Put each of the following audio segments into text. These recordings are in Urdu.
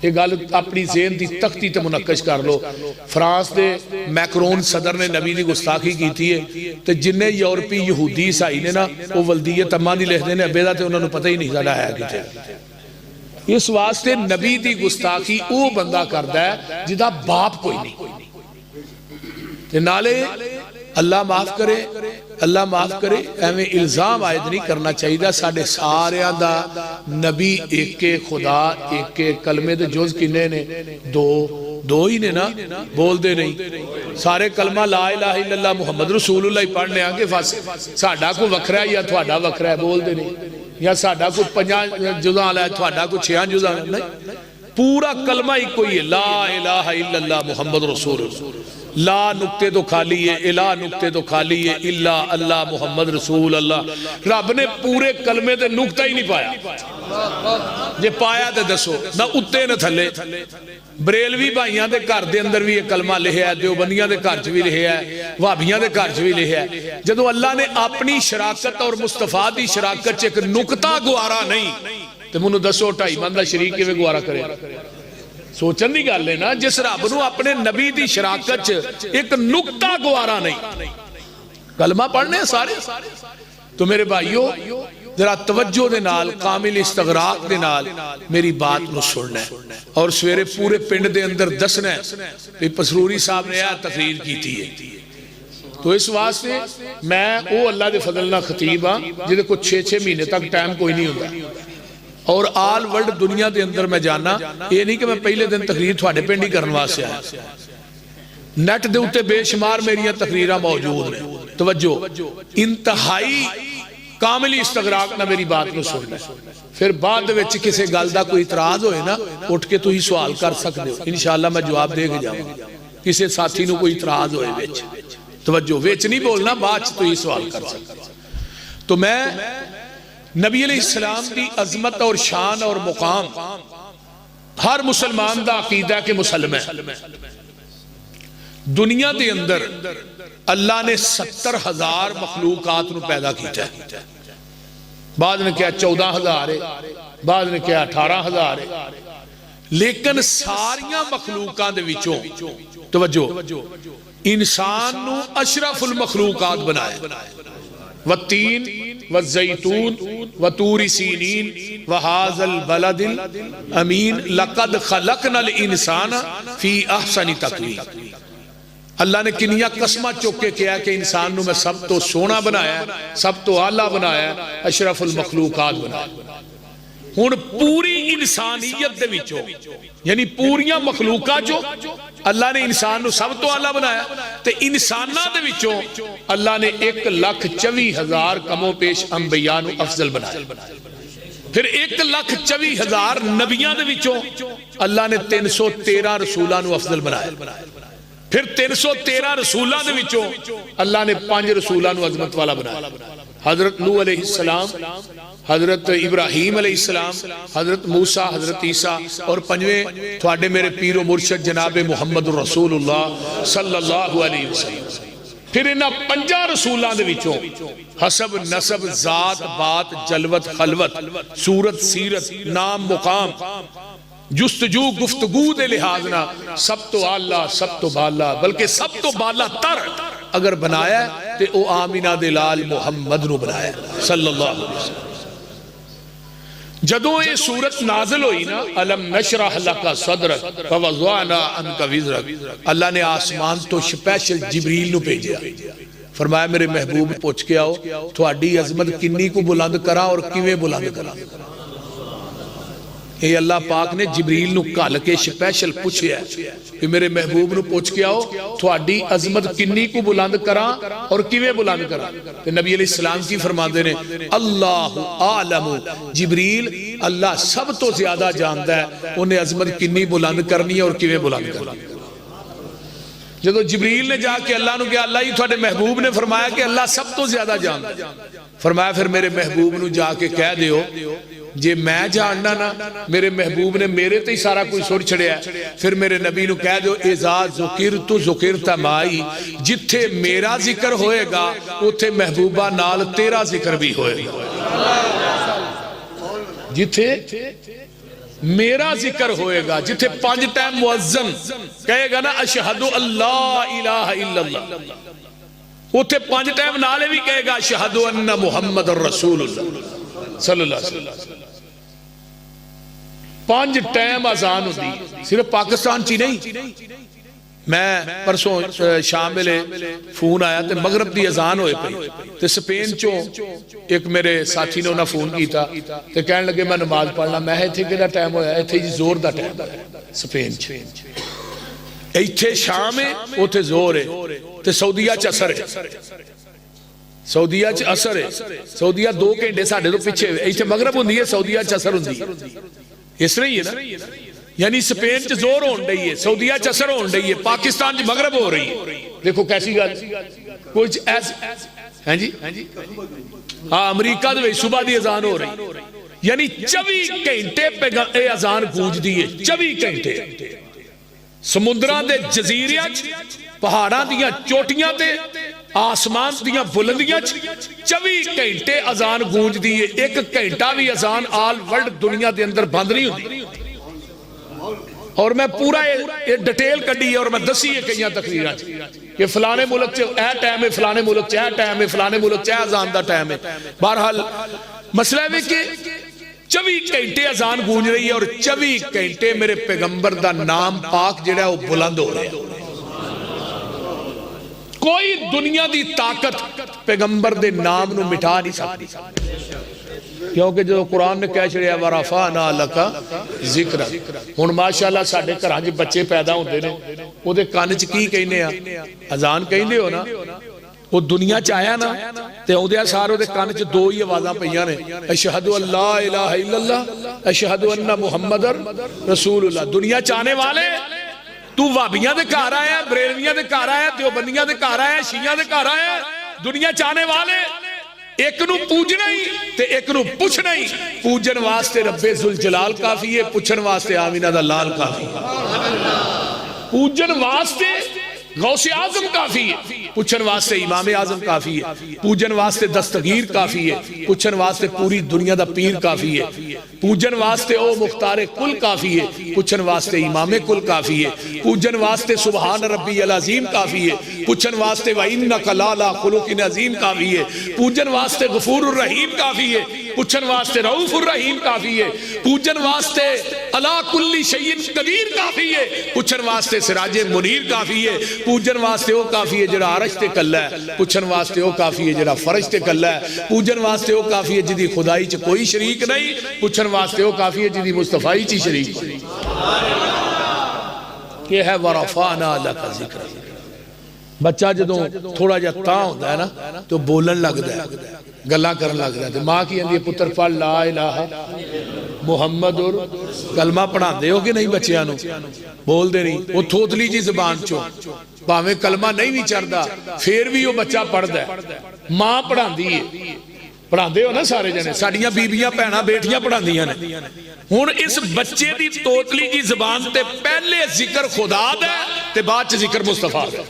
یہ گل اپنی ذہن دی تختی تے منعکس کر لو. فرانس دے میکرون صدر نے نبی دی گستاخی کیتی ہے تے جننے یورپی یہودی عیسائی نے نا وہ ولدیت اماں دی لکھدے نے ابے دا تے انہاں نوں پتہ ہی نہیں ساڈا ہے کتے. اس واسطے نبی دی گستاخی او بندہ کردا ہے جدا باپ کوئی نہیں. تے نالے اللہ معاف کرے اللہ معاف کرے ایویں الزام عائد نہیں کرنا چاہیے. ساڈے ساریاں دا نبی ایک خدا ایک کلمے دے جز کنے نے دو ہی نے نا بول دے نہیں. سارے کلمہ لا الہ الا اللہ محمد رسول اللہ ہی پڑھنے آنگے ساڈا کو وکھرا ہے یا تھوڑا وکھرا ہے بول دے نہیں. یا ساڈا کو 5 جزاں والا ہے تھوڑا کو 6 جزاں نہیں. پورا کلمہ ہی کوئی ہے لا الہ الا اللہ محمد رسول اللہ. لا نکتے تو خالی ہے الہ نکتے تو خالی ہے الا اللہ محمد رسول اللہ. رب نے پورے کلمے دے نکتہ ہی نہیں پایا. جے پایا تے دسو نہ اتے نہ تھلے. بریلوی بھائیاں دے گھر دے اندر بھی یہ کلمہ لکھیا ہے, دیوبندیاں دے گھر چ بھی لکھیا ہے, وہابیاں دے گھر چ بھی لکھیا ہے. جدوں اللہ نے اپنی شراکت اور مصطفیٰ دی شراکت چ ایک نکتہ گوارا نہیں تے مینوں دسو 2.5 من دا شریک کیویں گوارا کرے. سوچن دی گل ہے نا جس رب نو اپنے نبی دی شراکت چ ایک نکتہ گوارا نہیں. کلمہ پڑھنے سارے. تو میرے بھائیو ذرا توجہ دے نال کامل استغراق دے نال میری بات نو سننا ہے اور سویرے پورے پنڈ دے اندر دسنا ہے کہ پسروری صاحب نے یہ تقریر کی تھی. تو اس واسطے میں او اللہ دے فضل نہ خطیب ہاں جدے کو 6 مہینے تک ٹائم کوئی نہیں ہوتا اور آل ورلڈ دنیا دے اندر میں جانا. یہ نہیں کہ میں پہلے دن تقریر تھوڑے پنڈ ہی کرنے واسطے آیا. نیٹ دے اوتے بے شمار میریاں تقریراں موجود ہیں. توجہ انتہائی کاملی استغراق نہ میری بات نو سننا. پھر بعد وچ کسی گل دا کوئی اعتراض ہوئے نا اٹھ کے تو ہی سوال کر سکتے ہو, انشاءاللہ میں جواب دے کے جاؤں. کسی ساتھی نو کوئی اعتراض ہوئے وچ توجہ وچ نہیں بولنا, بعد تو ہی سوال کر سکتے. تو میں نبی علیہ السلام دی عظمت اور شان اور مقام ہر مسلمان دا عقیدہ کے مسلم ہے. دنیا دے اندر اللہ نے 70,000 مخلوقات نو پیدا کیتا ہے. بعد نے کیا 14,000 ہے, بعد نے کیا 18,000 ہے. لیکن ساریاں مخلوقات دے وچوں توجہ انسان نو اشرف المخلوقات بنایا. والتین والزیتون وطور سینین وہذا البلد الامین لقد خلقنا الانسان فی احسن تقویم. اللہ نے کنیا قسمہ چوکے کیا کہ انسان نو میں سب تو سونا بنایا ہے, سب تو اعلیٰ بنایا ہے, اشرف المخلوقات بنایا. ہن پوری انسانیت دے وچوں یعنی پوریاں مخلوقات جو اللہ نے انسان نو سب تو اعلیٰ بنایا تے انساناں دے وچوں اللہ نے 1,24,000 کم و پیش انبیاء نو افضل بنایا. پھر 1,24,000 نبیاں دے وچوں اللہ نے 313 رسولاں نو افضل بنایا. پھر 313 رسولاں دے وچوں اللہ نے 5 رسولاں نو عظمت والا بنایا. حضرت نوح علیہ السلام, حضرت ابراہیم علیہ السلام, حضرت موسیٰ, حضرت عیسیٰ اور 5ویں تھوڑے میرے پیر و مرشد جناب محمد رسول اللہ صلی اللہ علیہ وسلم. پھر انہاں 5 رسولاں دے وچوں حسب نسب ذات بات جلوت خلوت صورت سیرت نام مقام جستجو گفتگو دے لحاظنا سب تو اعلیٰ سب تو بالا بلکہ سب تو بالا تر اگر بنایا ہے تے او آمینہ دے لال محمد نو بنایا صلی اللہ علیہ وسلم. جدوں یہ صورت نازل ہوئی نا الم نشرح لک صدرک فوضعنا عنک وزرک, اللہ نے آسمان تو سپیشل جبریل نو بھیجا, فرمایا میرے محبوب پوچھ کے آؤ تھوڑی عظمت کنی کو بلند کرا اور کیویں بلند کرا. اے اللہ پاک نے جبریل نو کال کے سپیشل پوچھیا کہ میرے محبوب نو پوچھ کے آؤ تھوڑی عظمت کنی کو بلند کرا اور کیویں بلند کرا. کہ نبی علیہ السلام کی فرماندے نے اللہ عالم, جبریل اللہ سب تو زیادہ جانتا ہے انہیں عظمت کنی بلند کرنی ہے اور کیویں بلند کرنی. جدو جبریل نے جا کے اللہ نو کہا اللہ ہی تھوڑے محبوب نے فرمایا کہ اللہ سب تو زیادہ جانتا, فرمایا پھر میرے محبوب نو جا کے کہہ دیو جے میں جاننا نا میرے محبوب نے میرے تے ہی سارا کوئی سر چھڑیا ہے, پھر میرے نبی نو کہہ دیو اذا ذکرت ذکرت مائی, جتھے میرا ذکر ہوئے گا اتھے محبوبہ نال تیرا ذکر بھی ہوئے گا. جتھے میرا ذکر ہوئے گا جتھے 5 ٹائم مؤذن کہے گا نا اشہد اللہ الہ الا اللہ، اتھے 5 ٹائم نالے بھی کہے گا اشہد ان محمد رسول اللہ صلی اللہ علیہ وسلم۔ 5 ٹائم اذان ہوتی صرف پاکستان چی نہیں۔ میں پرسوں شام ملے فون آیا تے مغرب دی اذان ہوئے پئی تے سپین چوں ایک میرے ساتھی نے انہاں فون کیتا تے کہنے لگے میں نماز پڑھنا، میں ایتھے کیڑا ٹائم ہویا؟ ایتھے جی زور دا ٹائم سپین چ، ایتھے شام ہے اوتھے زور ہے تے سعودیہ چ اثر ہے، سعودیہ چ اثر ہے، سعودیہ 2 گھنٹے ساڈے تو پیچھے، ایتھے مغرب ہوندی ہے سعودیہ چ اثر ہوندی ہے، اس طرح ہی ہے نا، یعنی سپین چ زور ہون رہی ہے، سعودیہ چ اثر ہون رہی ہے، پاکستان چ مغرب ہو رہی ہے، دیکھو کیسی گل کچھ ایسے ہیں جی ہاں امریکہ دے صبح دی اذان ہو رہی، یعنی 24 گھنٹے پہ اذان گونج دی ہے، 24 گھنٹے سمندران دے جزیریاں پہاڑاں دیاں چوٹیاں تے آسمان دیاں بلندیاں 24 گھنٹے اذان گونج دی ہے، 1 گھنٹہ بھی اذان آل ورلڈ دنیا دے اندر بند نہیں ہوتی، اور میں پورا ڈیٹیل کڈی ہے اور میں دسی ہے کئیاں تقریراں کہ فلانے ملک چ اے ٹائم ہے، فلانے ملک چ اے ٹائم ہے، فلانے ملک چ اے اذان دا ٹائم ہے۔ بہرحال مسئلہ ہے کہ 24 گھنٹے اذان گونج رہی ہے اور 24 گھنٹے میرے پیغمبر دا نام پاک جڑا ہے وہ بلند ہو رہا ہے۔ کوئی دنیا دی طاقت پیغمبر دے نام نو مٹا نہیں سکتی، کیونکہ جو قرآن نے کہہ چھڑیا ورفعنا لک ذکر، ہن ماشاءاللہ ساڈے گھراں وچ بچے پیدا ہوندے نے او دے کان وچ کی کہندے آ؟ اذان کہندے ہو نا، وہ دنیا چ آیا نا تے اودے سارے دے کان وچ 2 ہی آوازاں پئیاں نے، اشہد اللہ الہ الا اللہ، اشہد ان محمد رسول اللہ۔ دنیا چاہنے والے تو وہابیاں دے گھر آیا، بریلویاں دے گھر آیا، دیوبندیاں دے گھر آیا، شیعہ دے گھر آیا، دنیا چاہنے والے ایک نو پوجنا ہی تے ایک نو پوچھنا ہی، پوجن واسطے رب ذوالجلال کافی ہے، پوچھن واسطے آمینہ دا لال کافی ہے، پوجن واسطے غوث اعظم کافی ہے، پوچھن واسطے امام اعظم کافی ہے، پوجن واسطے دستگیر کافی ہے، پوچھن واسطے پوری دنیا دا پیر کافی ہے، پوجن واسطے او مختار کل کافی ہے، پوچھن واسطے امام کل کافی ہے، پوجن واسطے سبحان ربی العظیم کافی ہے، پوچھن واسطے وَإِنَّكَ لَعَلَىٰ خُلُقٍ عَظِيمٍ کافی ہے، پوجن واسطے غفور الرحیم کافی ہے، پوچھن واسطے رؤوف الرحیم کافی ہے، پوجن واسطے علی کل شیء قدیر کافی ہے، پوچھن واسطے سراج منیر کافی ہے، پوجن واسطے وہ کافی ہے جڑا عرش تے کلا ہے، پوچھن واسطے وہ کافی ہے جڑا فرش تے کلا ہے، پوجن واسطے وہ کافی ہے جدی خدائی چ کوئی شریک نہیں، پوچھن واسطے وہ کافی ہے جدی مصطفی چ شریک نہیں۔ یہ ہے ورفعنا لک ذکر۔ بچہ جدوں تھوڑا جا تاں ہوتا ہے نا تو بولن لگتا ہے، گلاں کرن لگتا ہے، تو ماں کی اندی پتر پڑھ لا الہ محمد اور کلمہ پڑھا دے ہو کہ نہیں بچیاں نو؟ بول دے نہیں، وہ تھوتلی جی زبان چو باویں کلمہ نہیں بھی چڑھدا پھر بھی وہ بچہ پڑھ دے، ماں پڑھا دی ہے، پڑھا دے ہو نا سارے جنے، ساڑیاں بیبیاں پہنا بیٹیاں پڑھا دیاں نے۔ ہن اس بچے دی توتلی جی زبان تے پہلے ذکر خدا دے تے بعد چ ذکر مصطفیٰ دے۔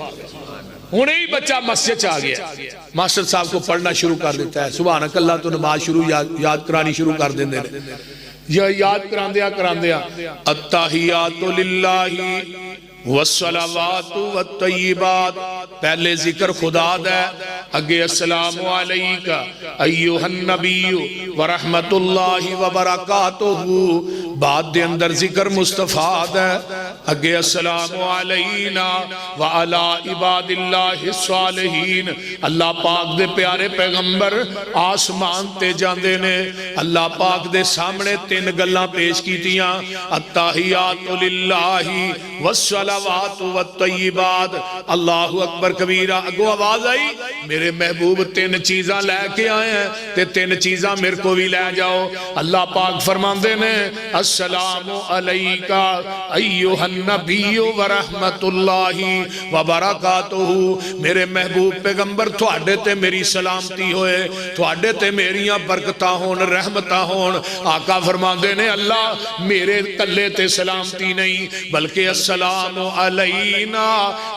ہن ہی بچہ مسجد چ آ گیا، ماسٹر صاحب کو پڑھنا شروع کر دیتا ہے، سبحانک اللہ تو نماز شروع یاد کرانی شروع کر دیندے نے، یاد کراندیا التحیات للہ والصلوات والطیبات، پہلے ذکر خدا دے، اگے السلام علیکہ ایوہ النبی ورحمت اللہ وبرکاتہ، بعد دے اندر ذکر مصطفیٰ دے، اگے السلام علینا وعلی عباد اللہ الصالحین۔ اللہ پاک دے پیارے پیغمبر آسمان تے جاندے نے، اللہ پاک دے سامنے 3 گلاں پیش کیتیاں، التحیات للہ والصلوات والطیبات۔ اللہ اکبر کبیرہ، اگو آواز آئی میرے محبوب 3 چیزاں لے کے آئے ہیں تے 3 چیزاں میرے کو بھی لے جاؤ۔ اللہ پاک فرماندے نے السلام علیکہ ایوہ النبی ورحمت اللہ وبرکاتہ، میرے محبوب پیغمبر تھوڑے تے میری سلامتی ہوئے، تھوڑے تے میریاں برکتاں ہون، رحمتاں ہون۔ آقا فرماندے نے اللہ میرے کلے تے سلامتی نہیں بلکہ السلام علینا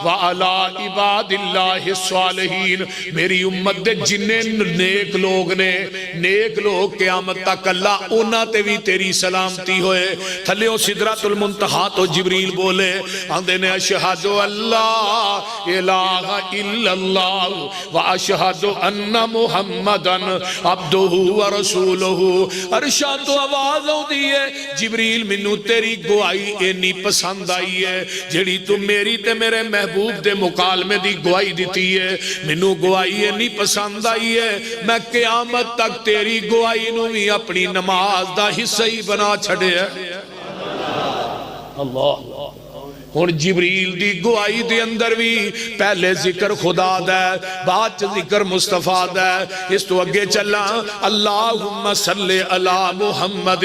وعلی عباد اللہ الصالحین، میری امت دے جننے نیک لوگ نے، نیک لوگ قیامت تک اللہ انہاں تے بھی تیری سلامتی ہوئی ہوئے تھلیوں سدرۃ المنتہا تو جبریل بولے آندے نے اشہد اللہ الہ الا اللہ و اشہد ان محمدن عبدہ و رسولہ عرشہ تو آواز ہو دیئے جبریل منو تیری گواہی اینی پسند آئی ہے جڑی تو میری تے میرے محبوب دے مکالمے دی گواہی دیتی ہے منو گواہی اینی پسند آئی ہے میں قیامت تک تیری گواہی نو بھی اپنی نماز دا حصہ ہی بنا چھڑے ہے اللہ اور جبریل دی گواہی دے اندر بھی پہلے ذکر خدا دے بعد ذکر مصطفیٰ دے اس تو اگے چلا اللہم صلی علی محمد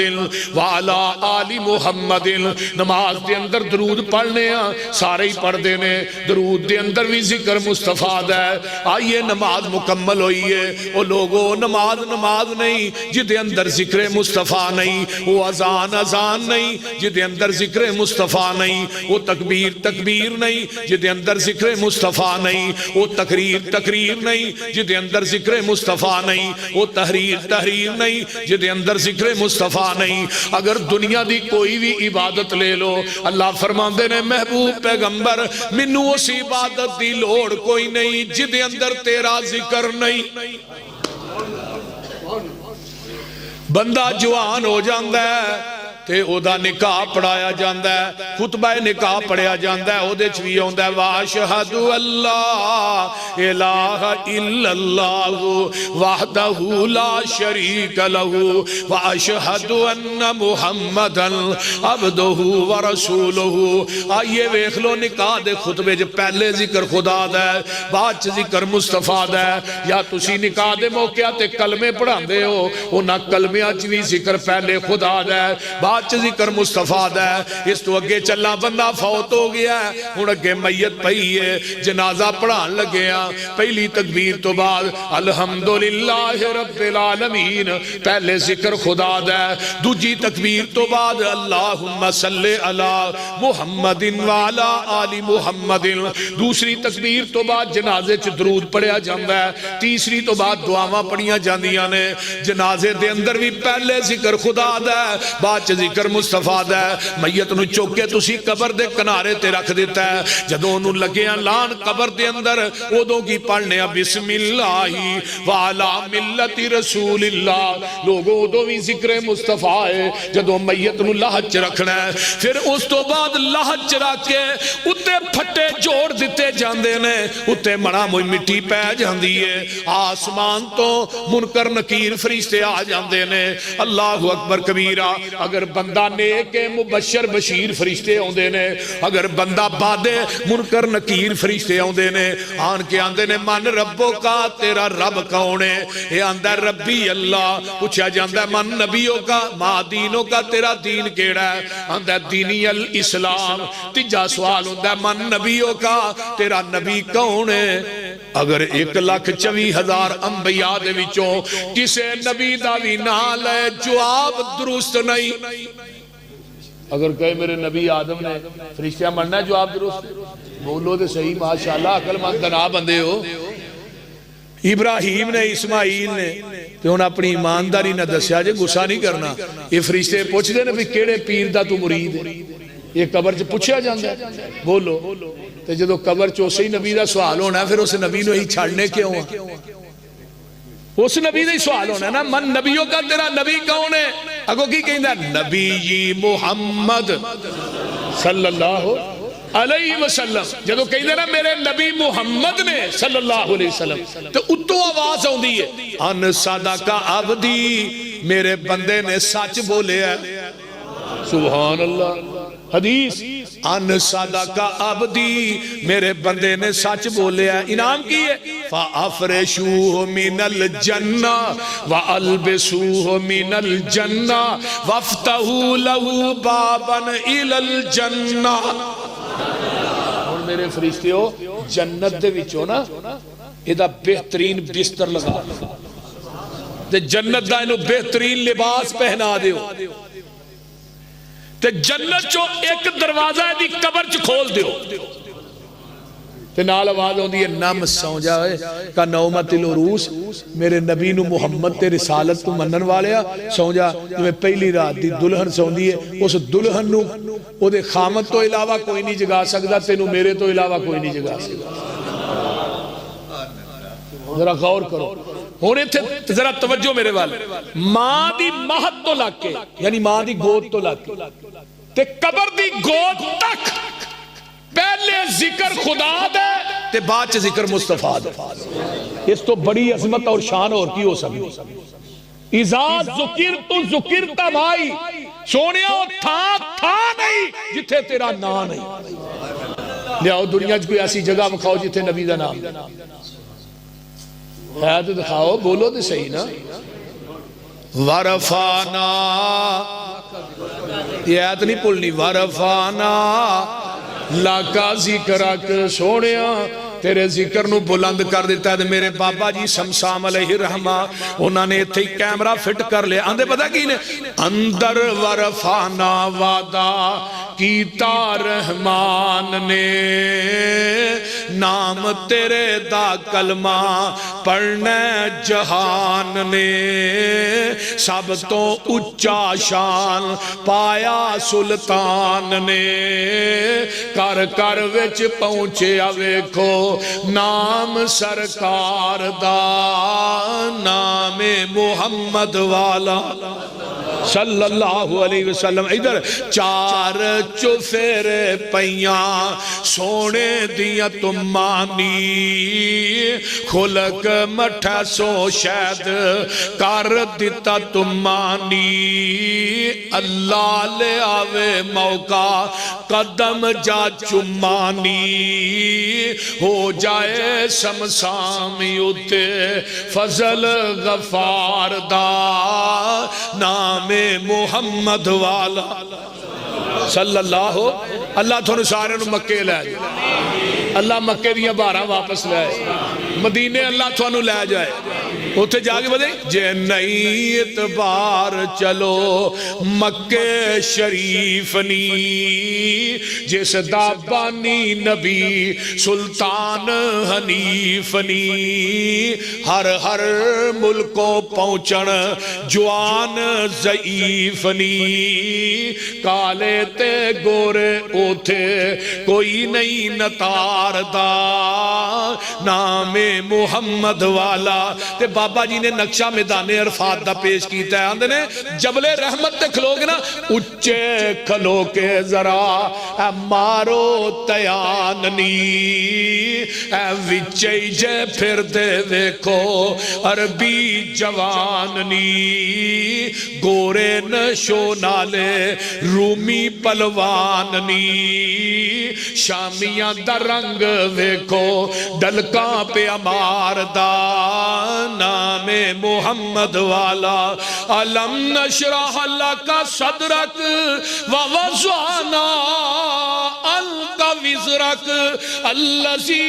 وعلا آل محمد نماز دے اندر درود پڑھنے ہیں سارے ہی پڑھ دینے درود دے اندر بھی ذکر مصطفیٰ دے آئیے نماز مکمل ہوئی ہے وہ لوگوں نماز نہیں جدے اندر ذکر مصطفیٰ نہیں وہ اذان نہیں جدے اندر ذکر مصطفیٰ نہیں وہ تکبیر نہیں جدے اندر ذکر مصطفیٰ نہیں وہ تقریر نہیں جدے اندر ذکر مصطفیٰ نہیں وہ تحریر نہیں جدے اندر ذکر مصطفیٰ نہیں اگر دنیا دی کوئی بھی عبادت لے لو اللہ فرماندے نے محبوب پیغمبر منو اس عبادت دی لوڑ کوئی نہیں جدے اندر تیرا ذکر نہیں بندہ جوان ہو جاندہ ہے تے او دا نکاح پڑھایا جاندہ ہے خطبہ نکاح پڑھیا جاندہ ہے او دے چوی ہوندہ ہے وَأَشْهَدُ اللَّهَ إِلَٰهَ إِلَّا اللَّهُ وَحْدَهُ لَا شَرِيكَ لَهُ وَأَشْهَدُ أَنَّ مُحَمَّدًا عَبْدُهُ وَرَسُولُهُ آئیے ویکھ لو نکاح دے خطبے جو پہلے ذکر خدا دے بعد ذکر مصطفیٰ دے یا تسی نکاح دے موقع تے کلمے پڑھان دے ہو او نہ کلمے چوی ذکر پہلے خدا دے بعد ذکر مصطفیٰ دے اس تو اگے چلنا بندہ فوت ہو گیا ہے ہن اگے میت پئی ہے جنازہ پڑھان لگے ہیں پہلی تکبیر تو بعد الحمدللہ رب العالمین پہلے ذکر خدا دے دوجی تکبیر تو بعد اللہم صلی علی محمد وعلا آل محمد دوسری تکبیر تو بعد جنازے چ درود پڑھیا جاندہ ہے تیسری تو بعد دعاواں پڑھیاں جاندیاں نے جنازے دے اندر بھی پہلے ذکر خدا دے بعد ذکر مصطفیٰ دے میت نو چوکے تسی قبر دے کنارے تے رکھ دیتا ہے جدوں نو لگیاں لان قبر دے اندر اودوں کی پڑھنے بسم اللہ وعلا ملت رسول اللہ لوگوں اودوں بھی ذکر مصطفیٰ ہے جدوں میت نو لہج رکھنا ہے پھر اس تو بعد لہج رکھ کے اتے پھٹے جوڑ دیتے جاندے نے اتے مڑا موئی مٹی پہ جاندی ہے آسمان تو منکر نکیر فرشتے آ جاندے نے اللہ اکبر کبیرہ اگر بندہ نیک مبشر بشیر فرشتے ہوندے نے اگر بندہ بادے منکر نکیر فرشتے ہوندے نے آن کے آندے نے من ربوں کا تیرا رب کون ہے یہ آندہ ربی اللہ پوچھا جاندہ من نبیوں کا ما دینوں کا تیرا دین کیڑا ہے آندہ دینی الاسلام تیجا سوال ہوندہ من نبیوں کا تیرا نبی کون ہے اگر 1,24,000 انبیاء دے وچوں کسے نبی دا بھی نال ہے جواب درست نہیں اگر کہے میرے نبی آدم نے فرشتہ مرنا ہے جواب درست بولو دے صحیح ماشاءاللہ عقل مند نہ بندے ہو ابراہیم نے اسماعیل نے تو انہوں اپنی ایمانداری نہ دسیا جے غصہ نہیں کرنا یہ فرشتے پوچھ دے نا بھی کیڑے پیر دا تو مرید ہے یہ قبر چ پوچھا جاندہ ہے بولو تو جدو قبر چوسے ہی نبی دا سوال ہونا ہے پھر اس نبی نو ہی چھاڑنے کیوں ہیں اس نبی دا ہی سوال ہونا ہے نا من نبیوں کا تیرا نبی کون ہے اگو کی کہیں دا نبی محمد صلی اللہ علیہ وسلم جدو کہیں دا نا میرے نبی محمد نے صلی اللہ علیہ وسلم تو اتو آواز ہوں دی ہے ان صدقہ عبدی میرے بندے نے سچ بولے ہے سبحان اللہ حدیث ان صدقہ عبدی میرے بندے نے سچ بولے ہے انعام کی ہے فَأَفْرِشُوهُ مِنَ الْجَنَّةِ وَأَلْبِسُوهُ مِنَ الْجَنَّةِ وَافْتَحُوا لَهُ بَابًا إِلَى الْجَنَّةِ اور میرے فرشتے ہو جنت دے وچوں نا ایدہ بہترین بستر لگا تے جنت دا انہوں بہترین لباس پہنا دے ہو تے جنت چو ایک دروازہ دی قبر چ کھول دیو تے نال آواز ہوندی ہے نم سو جائے کا نومت العروس میرے نبی نو محمد تے رسالت تو منن والیا سو جا جو میں پہلی رات دی دلہن سوندی ہے اس دلہن نو او دے خامت تو علاوہ کوئی نہیں جگا سکدا تینو میرے تو علاوہ کوئی نہیں جگا سکدا ذرا غور کرو ہونے تھے ذرا توجہ میرے والے ماں دی مہد تو لگ کے یعنی ماں دی گود تو لگ کے تے قبر دی گود تک پہلے ذکر خدا دے تے بعد چ ذکر مصطفیٰ دے اس تو بڑی عظمت اور شان اور کی ہو سکتی اذا ذکرت بھائی سونیا تھا نہیں جتھے تیرا نا نہیں لیاؤ دنیا کوئی ایسی جگہ بکھاؤ جتھے نبی دا نام ہے تو دکھاؤ بولو تو صحیح نا ورفانا یہ آیت نہیں پڑھنی ورفانا لاکا ذکرک سونیا تیرے ذکر نو بلند کر دیتا ہے میرے بابا جی سمسام علیہ الرحمہ انہوں نے اتھے کیمرہ فٹ کر لے اندھے پتہ کی نے اندر ورفانا وعدہ کیتا رحمان نے نام تیرے دا کلمہ پڑھنے جہان نے سب تو اچھا شان پایا سلطان نے کر کر وچ پہنچے آویکھو نام سرکار دا نام محمد والا صلی اللہ علیہ وسلم ادھر چار چفیرے پیاں سونے دیا تم مانی خلق مٹھا سو شاید کر دیتا تم مانی اللہ لے آوے موقع قدم جا چمانی ہو جائے سمسامی اتے فضل غفار دا نام محمد والا صلی اللہ تھوڑے سارے نو مکے لے جائے اللہ مکے دیا بارہ واپس لے مدینے اللہ تھوڑے لے جائے اتھے جاگے بدے جے نئی اتبار چلو مکے شریف نی جس دابانی نبی سلطان حنیف نی ہر ہر ملکوں پہنچن جوان ضعیف نی کالے تے گورے اوتھے کوئی نہیں نتار دا نام محمد والا تے بابا جی نے نقشہ میدان عرفات دا پیش کیتا ہے اندھے نے جبل رحمت تے کھلو گے نا اچھے کھلو کے ذرا اے مارو تیاننی اے وچے جے پھر دے ویکھو عربی جواننی گورے نشو نالے رومی پلواننی شامیاں دا رنگ ویکھو ڈلکاں پہ امار دا نام محمد والا علم نشرح لکا صدرک ووضعنا عنک وزرک اللذی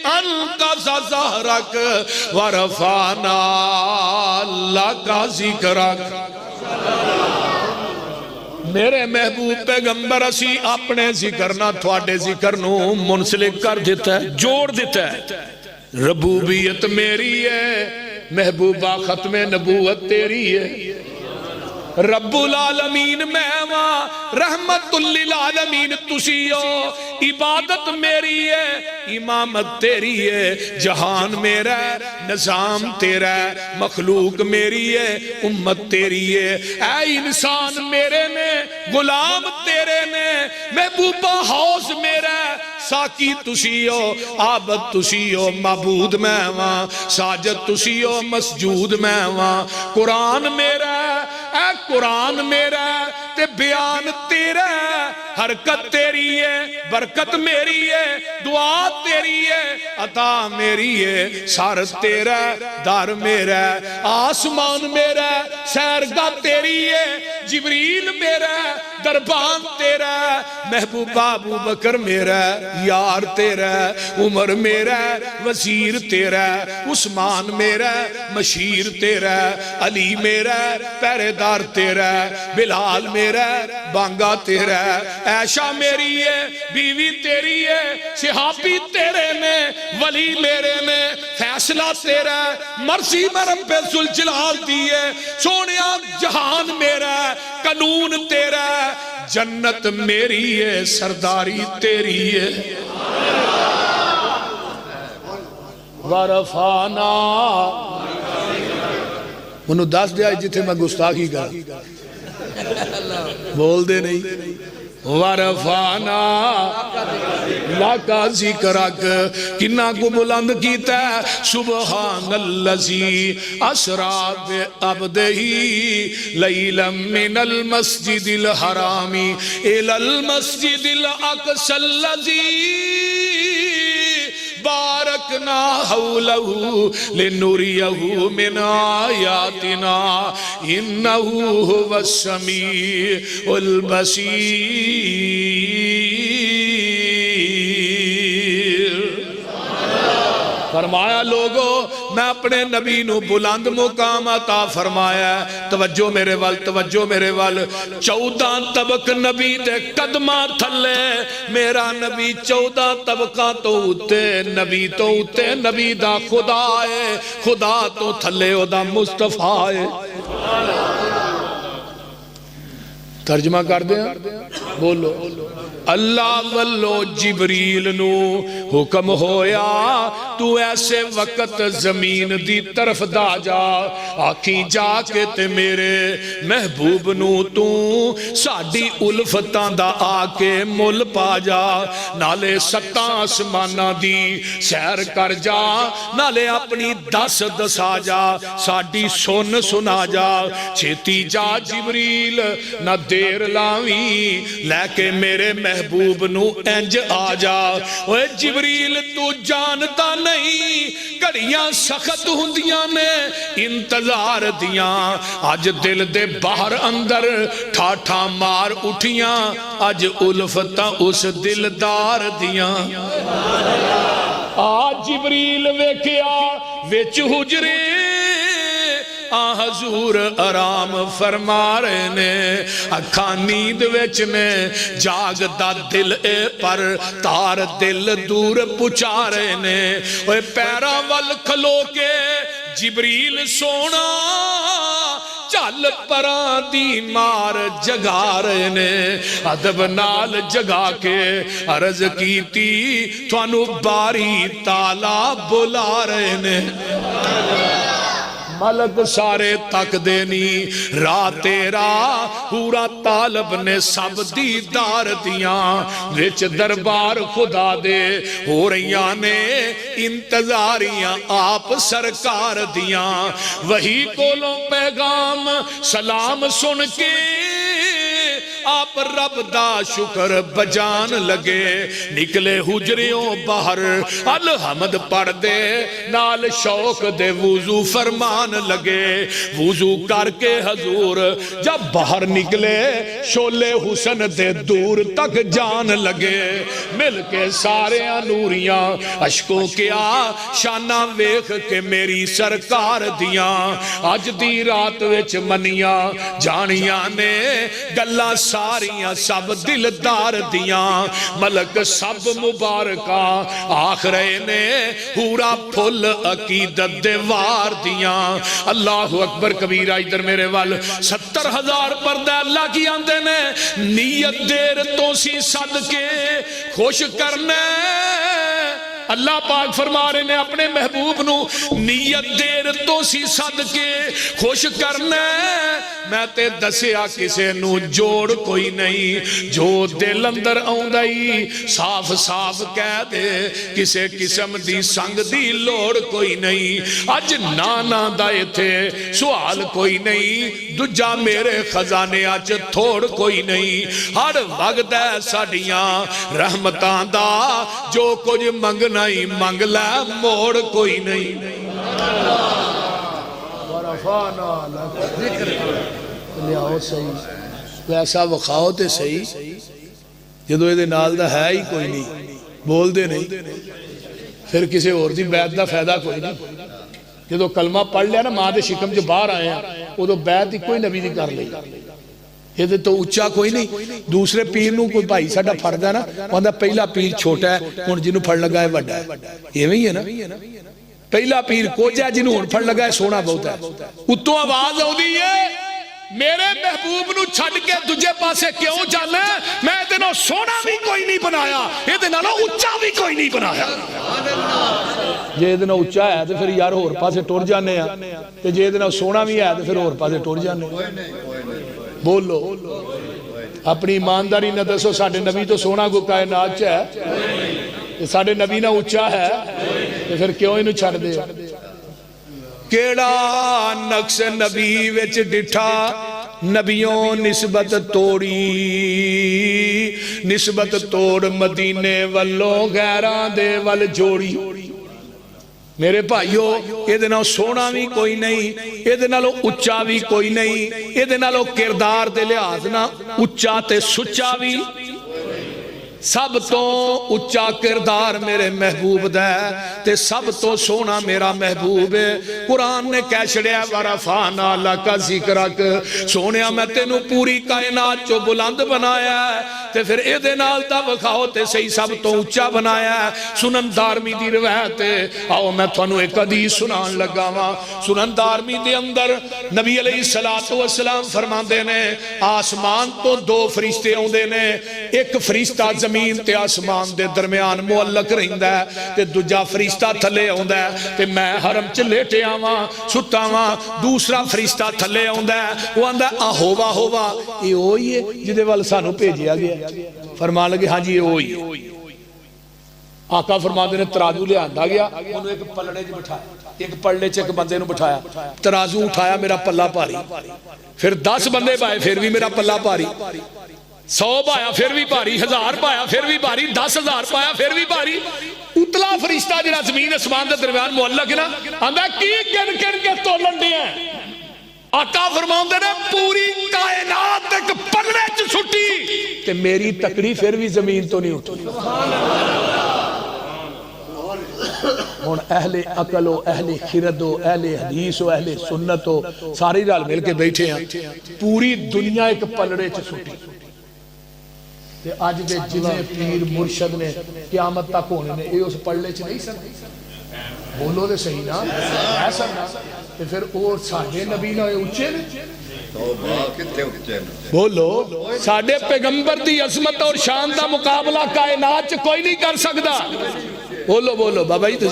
انقذ ظہرک ورفعنا لکا ذکرک میرے محبوب پیغمبر اسی اپنے ذکر نہ تھوڑے ذکر نو منسلک کر دیتا ہے جوڑ دیتا ہے ربوبیت میری ہے محبوبہ ختم نبوت تیری ہے رب العالمین میں رحمت للعالمین تسیو عبادت میری ہے امامت تیری ہے جہان میرا ہے نظام تیرا ہے مخلوق میری ہے امت تیری ہے اے انسان میرے نے غلام تیرے نے محبوبہ حوض میرا ہے ساکی تسیو عابد تسیو معبود میں وہاں ساجد تسیو مسجود میں وہاں قرآن میرا اے قرآن میرا تے بیان تیرا حرکت تیری ہے برکت میری ہے دعا تیری ہے عطا میری ہے سارت تیرا دار میرا آسمان میرا سیرگاہ تیری ہے جبریل میرا دربان تیرا محبوبہ ابو بکر میرا ہے، یار تیرا ہے، عمر میرا ہے، وزیر تیرا ہے، عثمان میرا ہے، مشیر تیرا ہے، علی میرا ہے، پہرےدار تیرا ہے، بلال میرا ہے، بانگا تیرا ہے، عائشہ میری ہے، بیوی تیری ہے، صحابی تیرے نے، ولی میرے نے، فیصلہ تیرا ہے، مرضی میں رب ذوالجلال دی ہے، سونیا جہان میرا ہے، قانون تیرا ہے، جنت میری ہے، سرداری تیری ہے۔ ورفانا منو دس دیا جتھے میں گستاخی کرا بول دے نہیں۔ ورفانا لاکا ذکرک کنہ کو بلند کیتا ہے، سبحان اللذی اسرا بعبدہی لیلا من المسجد الحرامی الى المسجد الاقصی اللذی بارکنا حولہو لنوریہو من آیاتنا انہو هو السمیع البصیر۔ فرمایا لوگو میں اپنے نبی نو بلند مقام عطا فرمایا ہے، توجہ میرے وال، توجہ میرے وال، 14 طبق نبی دے قدمہ تھلے، میرا نبی 14 طبقہ تو اتے، نبی تو اتے، نبی دا خدا ہے، خدا تو تھلے او دا مصطفیٰ ہے۔ ترجمہ کر دیں بولو۔ اللہ واللو جبریل نو حکم ہویا تو ایسے وقت زمین دی طرف دا جا، آکھی جا کے تے میرے محبوب نو تو ساڑی الفتان دا آکے مل پا جا، نالے 7 آسمانہ دی سیر کر جا، نالے اپنی دس دسا جا، ساڑی سن سنا جا، چھتی جا جبریل نہ دیر لاویں، لے کے میرے محبوب نو انج آ جا۔ اوے جبریل تو جانتا نہیں کڑیاں سخت ہوندیاں نے انتظار دیاں، آج دل دے باہر اندر ٹھاٹھا مار اٹھیاں، آج الفتاں اس دلدار دیاں۔ آج جبریل ویکیا وچ حجرے حضور آرام فرما رہے نے، اکھاں نیند وچ نے، جاگ دا دل اے پر تار دل دور پچا رہے نے، اوے پیراں ول کھلو کے جبریل سونا چل پران دی مار جگا رہے نے، ادب نال جگا کے عرض کیتی تھانو باری تالا بلا رہے نے۔ ملک سارے تک دینی راہ تیرا پورا طالب نے سب دیدار دیاں، وچ دربار خدا دے ہو رہیاں نے انتظاریاں آپ سرکار دیاں، وہی کولوں پیغام سلام سن کے آپ رب دا شکر بجان لگے، نکلے حجریوں باہر الحمد پڑھ دے، نال شوق دے وضو فرمان لگے، وضو کر کے حضور جب باہر نکلے شولے حسن دے دور تک جان لگے، مل کے سارے نوریاں عشقوں کیا شانہ ویخ کے میری سرکار دیاں، آج دی رات وچ منیاں جانیاں نے گلہ ساریاں سب دلدار دیاں، ملک سب مبارکہ آخرے نے پورا پھل عقیدت دیوار دیاں۔ اللہ اکبر کبیرہ، ادھر میرے وال 70,000 پردہ اللہ کی آندے نے، نیت دیر تو سی صدقے خوش کرنے، اللہ پاک فرما رہے نے اپنے محبوب نو نیت دیر تو سی صدقے خوش کرنے، میں تے دسیا کسے نو جوڑ کوئی نہیں، جو دل اندر آؤندائی صاف صاف کہہ دے، کسے قسم دی سنگ دی لوڑ کوئی نہیں، اج نانا دائے تھے سوال کوئی نہیں، دجا میرے خزانے اج تھوڑ کوئی نہیں، ہر وقت ہے ساڑیاں رحمتان دا، جو کچھ منگنا ہی منگ لے موڑ کوئی نہیں۔ ورفانا لک ذکر لیاؤ صحیح ویسا وخاؤ تے صحیح جدو یہ نال دا ہے ہی کوئی نہیں بول دے نہیں پھر کسی اور دی بیعت دا فائدہ کوئی نہیں جدو کلمہ پڑھ لیا نا ماں دے شکم جو باہر آئے ہیں وہ تو بیعت ہی کوئی نبی دی کر لئی یہ تو اچھا کوئی نہیں دوسرے پیر نو کوئی بھائی ساڈا فرد ہے نا وہاں پہلا پیر چھوٹا ہے ہن جنوں پھڑ لگا ہے وڈا ہے یہ وہی ہے نا پہلا پیر کوجا ہے جنوں ہن پھڑ لگا ہے سونا بہت ہے اتوں آواز آؤندی ہے میرے محبوب نو چھڈ کے دجے پاسے کیوں جانا ہے میں تے نال سونا بھی کوئی نہیں بنایا یہ تے نال اونچا بھی کوئی نہیں بنایا جے تے نال اونچا ہے تے پھر یار ہور پاسے ٹر جانے ہیں تے جے تے نال سونا بھی ہے تے پھر ہور پاسے ٹر جانے بولو اپنی ایمانداری نہ دسو ساڈے نبی تو سونا کو کائنات چ ہے ساڈے نبی نہ اونچا ہے تے پھر کیوں اینو چھڈ دے کیڑا نقص نبی وچ ڈٹھا نبیوں نسبت توڑی نسبت توڑ مدینے والوں غیراں دے ول جوڑی میرے بھائیو یہ دے نال سونا بھی کوئی نہیں یہ دے نال اچا بھی کوئی نہیں یہ دے نال کردار دے لحاظ نہ اچا تے سچا بھی سب تو اچا کردار میرے محبوب دے تے سب تو سونا میرا محبوب ہے قرآن نے کہہ چھڑیا ورفعنا لک ذکرک سونیا میں تینوں پوری کائنات چو بلند بنایا ہے تے پھر اے دے نال تا وکھاؤ تے صحیح سب تو اچا بنایا ہے سنن دارمی دی روایت ہے آؤ میں تھانوں ایک حدیث سنان لگا وا سنن دارمی دے اندر نبی علیہ السلام فرماندے نے آسمان تو دو فرشتے اوندے نے ایک فرشتہ زمین تے آسمان دے درمیان معلق رہندا ہے تے دوجا فرشتہ تھلے آوندا ہے تے میں حرم چ لیٹے آواں ستا واں دوسرا فرشتہ تھلے آوندا ہے وہ آندا ہووا ہووا یہ وہی ہے جدے ول سانو بھیجیا گیا فرمان لگے ہاں جی یہ وہی ہے آقا فرماندے نے ترازو لے آندا گیا انہوں ایک پلڑے چ بٹھایا ایک پلڑے چ ایک بندے نو بٹھایا ترازو اٹھایا میرا پلہ بھاری پھر 10 بندے پائے پھر بھی میرا پلہ بھاری 100 پایا پھر بھی بھاری 1000 پایا پھر بھی بھاری 10,000 پایا پھر بھی بھاری اتلا فرشتہ جنہا زمین اسمان دے درمیان معلق ہے نا آندھا کی گن کے تولن دیا ہے آقا فرماؤں دے نے پوری کائنات ایک پلڑے چ چھٹی تے میری تکڑی پھر بھی زمین تو نہیں اٹھی ہن اہل عقل ہو اہل خرد ہو اہل حدیث ہو اہل سنت ہو ساری رل مل کے بیٹھے ہیں پوری دنیا ایک پلڑے چ چھٹی آج دے جنہیں پیر مرشد نے قیامت تک ہونے نے یہ اس پڑھلے چ نہیں سن بولو دے صحیح نا ایسا نا پھر اور ساڑھے نبی نہ اونچے نے بولو ساڑھے پیغمبر دی عظمت اور شان دا مقابلہ کائنات چ کوئی نہیں کر سکتا بولو بولو بابا جی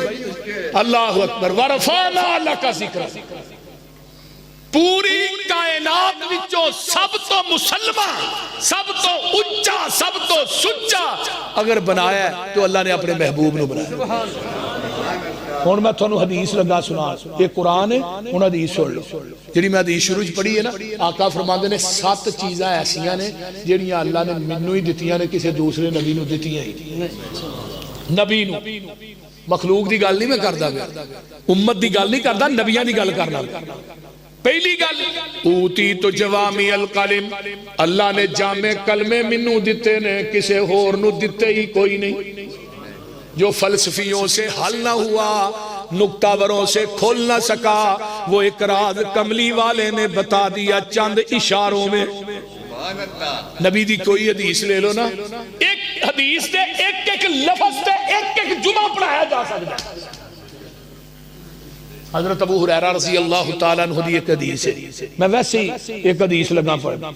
اللہ اکبر ورفعنا لک ذکرک پوری کائنات وچوں سب تو مسلمان سب تو اچا سب تو سچا اگر بنایا ہے تو اللہ نے اپنے محبوب نو بنایا ہن میں تھانوں حدیث لگا سنا یہ قرآن ہے ہن حدیث سن لو جڑی میں حدیث شروع پڑھی ہے نا آقا فرماندے نے 7 چیزاں ایسیاں نے جڑیاں اللہ نے مینوں ہی دتیاں نے کسی دوسرے نبی نو دتیاں ہی نبی نو مخلوق دی گل نہیں میں کردا امت دی گل نہیں کردا نبیاں دی گل کرنا پہلی گل اوتی تو جوامی القلم اللہ نے جامع کلمے منو دیتے نے کسے ہور نو دیتے ہی کوئی نہیں جو فلسفیوں سے حل نہ ہوا نکتہ وروں سے کھول نہ سکا وہ ایک راز کملی والے نے بتا دیا چند اشاروں میں نبی دی کوئی حدیث لے لو نا ایک حدیث دے ایک لفظ دے ایک جمعہ پڑھایا جا سکتا ہے حضرت ابو ہریرہ رضی اللہ تعالیٰ عنہ دی ایک حدیث ہے میں ویسے ہی ایک حدیث لگا پڑھنا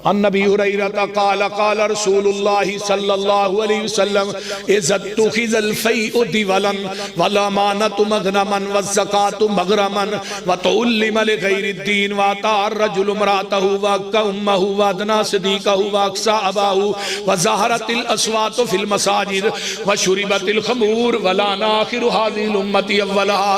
ان نبی ہریرہ قال قال رسول اللہ صلی اللہ علیہ وسلم اذا اتخذ الفیء دیولا والامانۃ مغنما والزکاۃ مغرما وتعلم لغیر الدین واطاع الرجل امرأته وامه وادنا صدیقه واقصى اباه وظهرت الاصوات في المساجد وشربت الخمور ولعن آخر هذه الامة اولها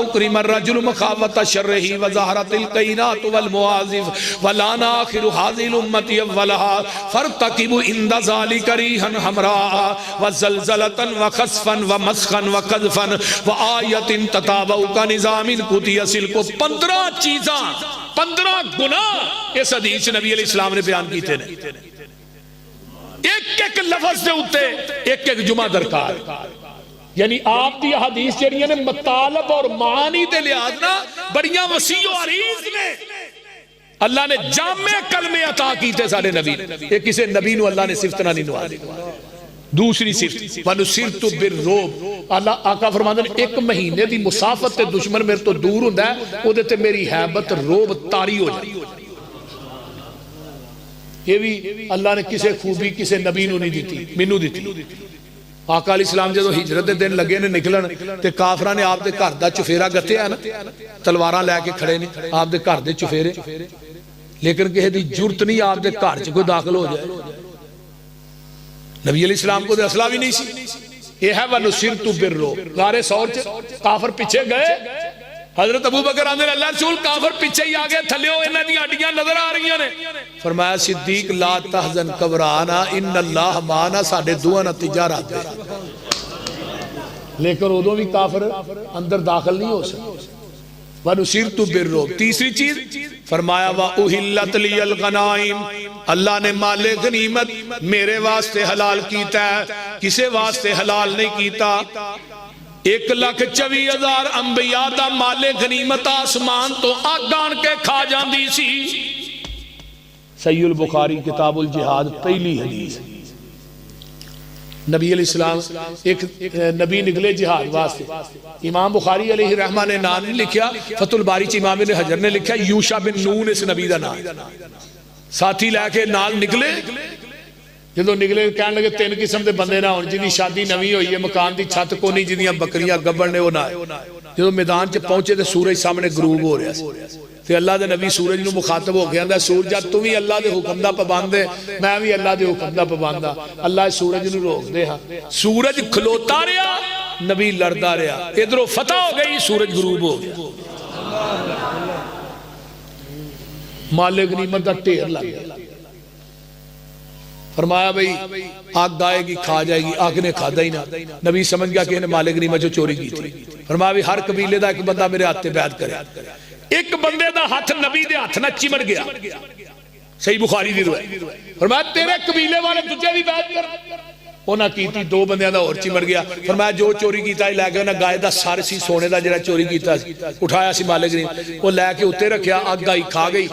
کریم الرجل مخافت شرہ وظہرت القینات والمعازف ولان آخر هذه الامت اولها فرتقبوا عند ذلك ریحا حمراء وزلزلة وخسفا ومسخا وقذفا وآیت تتابعوا كنظام القدس کو 15 چیزاں 15 گناہ اس حدیث نبی علیہ السلام نے بیان کیتے ہیں ایک ایک لفظ دے اتے ایک ایک جمعہ درکار. یعنی آپ دی حدیث جڑیاں نے مطالب اور معانی دے لحاظ نا بڑیاں وسیع و عریض نے. اللہ نے جامع کلمے عطا کیتے سارے نبی یہ کسے نبی نو اللہ نے صفت نہ نوازی. دوسری صفت وَنُصِرْتُ بِالرُّعْبِ اللہ آقا فرماندے ہیں ایک مہینے دی مسافت تے دشمن میرے تو دور ہوندا ہے او دے تے میری ہیبت روب طاری ہو جائے. یہ بھی اللہ نے کسے خوبی کسے نبی نو نہیں دیتی مینوں دیتی. آقا علیہ السلام جدو ہجرت دے دن لگے نے نکلن تے کافراں نے آپ دے گھر دا چفیرا گتیا نا تلواراں لے کے کھڑے نے آپ دے گھر دے چفیرے لیکن کہے دی جرت نہیں آپ دے گھر چ کوئی داخل ہو جائے. نبی علیہ السلام کو دے اسلحہ بھی نہیں سی. یہ ہے وَنُصِرْتُ بِالرُّعْبِ غارِ ثور کافر پیچھے گئے. حضرت ابو بکر آندے اللہ رسول کافر پیچھے ہی آگے تھلیو انہاں دی ہڈیاں نظر آ رہی نے. فرمایا صدیق لا تحزن گھبرانا ان اللہ معنا ساڈے دوواں نال تجارت ہے. لیکن ادوں بھی کافر اندر داخل نہیں ہو سکے. وَنُصِرْتُ بِالرُّعْبِ تیسری چیز فرمایا وَأُحِلَّتْ لِيَ الْغَنَائِمُ اللہ نے مال غنیمت میرے واسطے حلال کیتا ہے کسے واسطے حلال نہیں کیتا. 1,24,000 انبیاء دا مال غنیمت آسمان تو اگ آن کے کھا جاندی سی. صحیح البخاری کتاب الجہاد پہلی حدیث. نبی علیہ السلام ایک نبی نکلے جہاد واسطے. امام بخاری علیہ رحمہ نے نام نہیں لکھیا فتح الباری چ امام ابن حجر نے لکھیا یوشع بن نون اس نبی دا نام. ساتھی لے کے نال نکلے جدو نکلے کہنے لگے 3 قسم دے بندے نہ ہون جی شادی نوی ہوئی ہے مکان دی چھت کو نہیں جدیاں بکریاں گبڑ نے وہ نہ جدو میدان چ پہنچے تے سورج سامنے غروب ہو رہا تے اللہ دے نبی سورج نو مخاطب ہو گیا سورج تو بھی اللہ دے حکم دا پابند ہے میں بھی اللہ دے حکم دا پابند ہاں. اللہ سورج نو روک دے ہاں سورج کھلوتا رہا نبی لڑدا رہا ادھروں فتح ہو گئی سورج غروب ہو گیا. مال غنیمت دا ٹھیر لگ گیا. فرمایا بھئی آگ آئے گی کھا جائے گی آگ نے کھادا ہی نہ. نبی سمجھ گیا کہ انہیں مال غنیمت جو چوری کی تھی. فرمایا بھی ہر قبیلے دا ایک بندہ میرے ہاتھ تے بیعت کرے. ایک بندے دا ہاتھ نبی دے ہاتھ نہ چمڑ گیا. صحیح بخاری دی روایت. فرمایا تیرے قبیلے والے تجھے بھی بیعت کر. انہاں کیتی 2 بندیاں دا اور چمڑ گیا. فرمایا جو چوری کیتا ہے لے کے انہاں گائے دا سر سی سونے دا جڑا چوری کیتا اٹھایا سی مال غنیمت وہ لے کے اوتے رکھیا اگ آئی کھا گئی.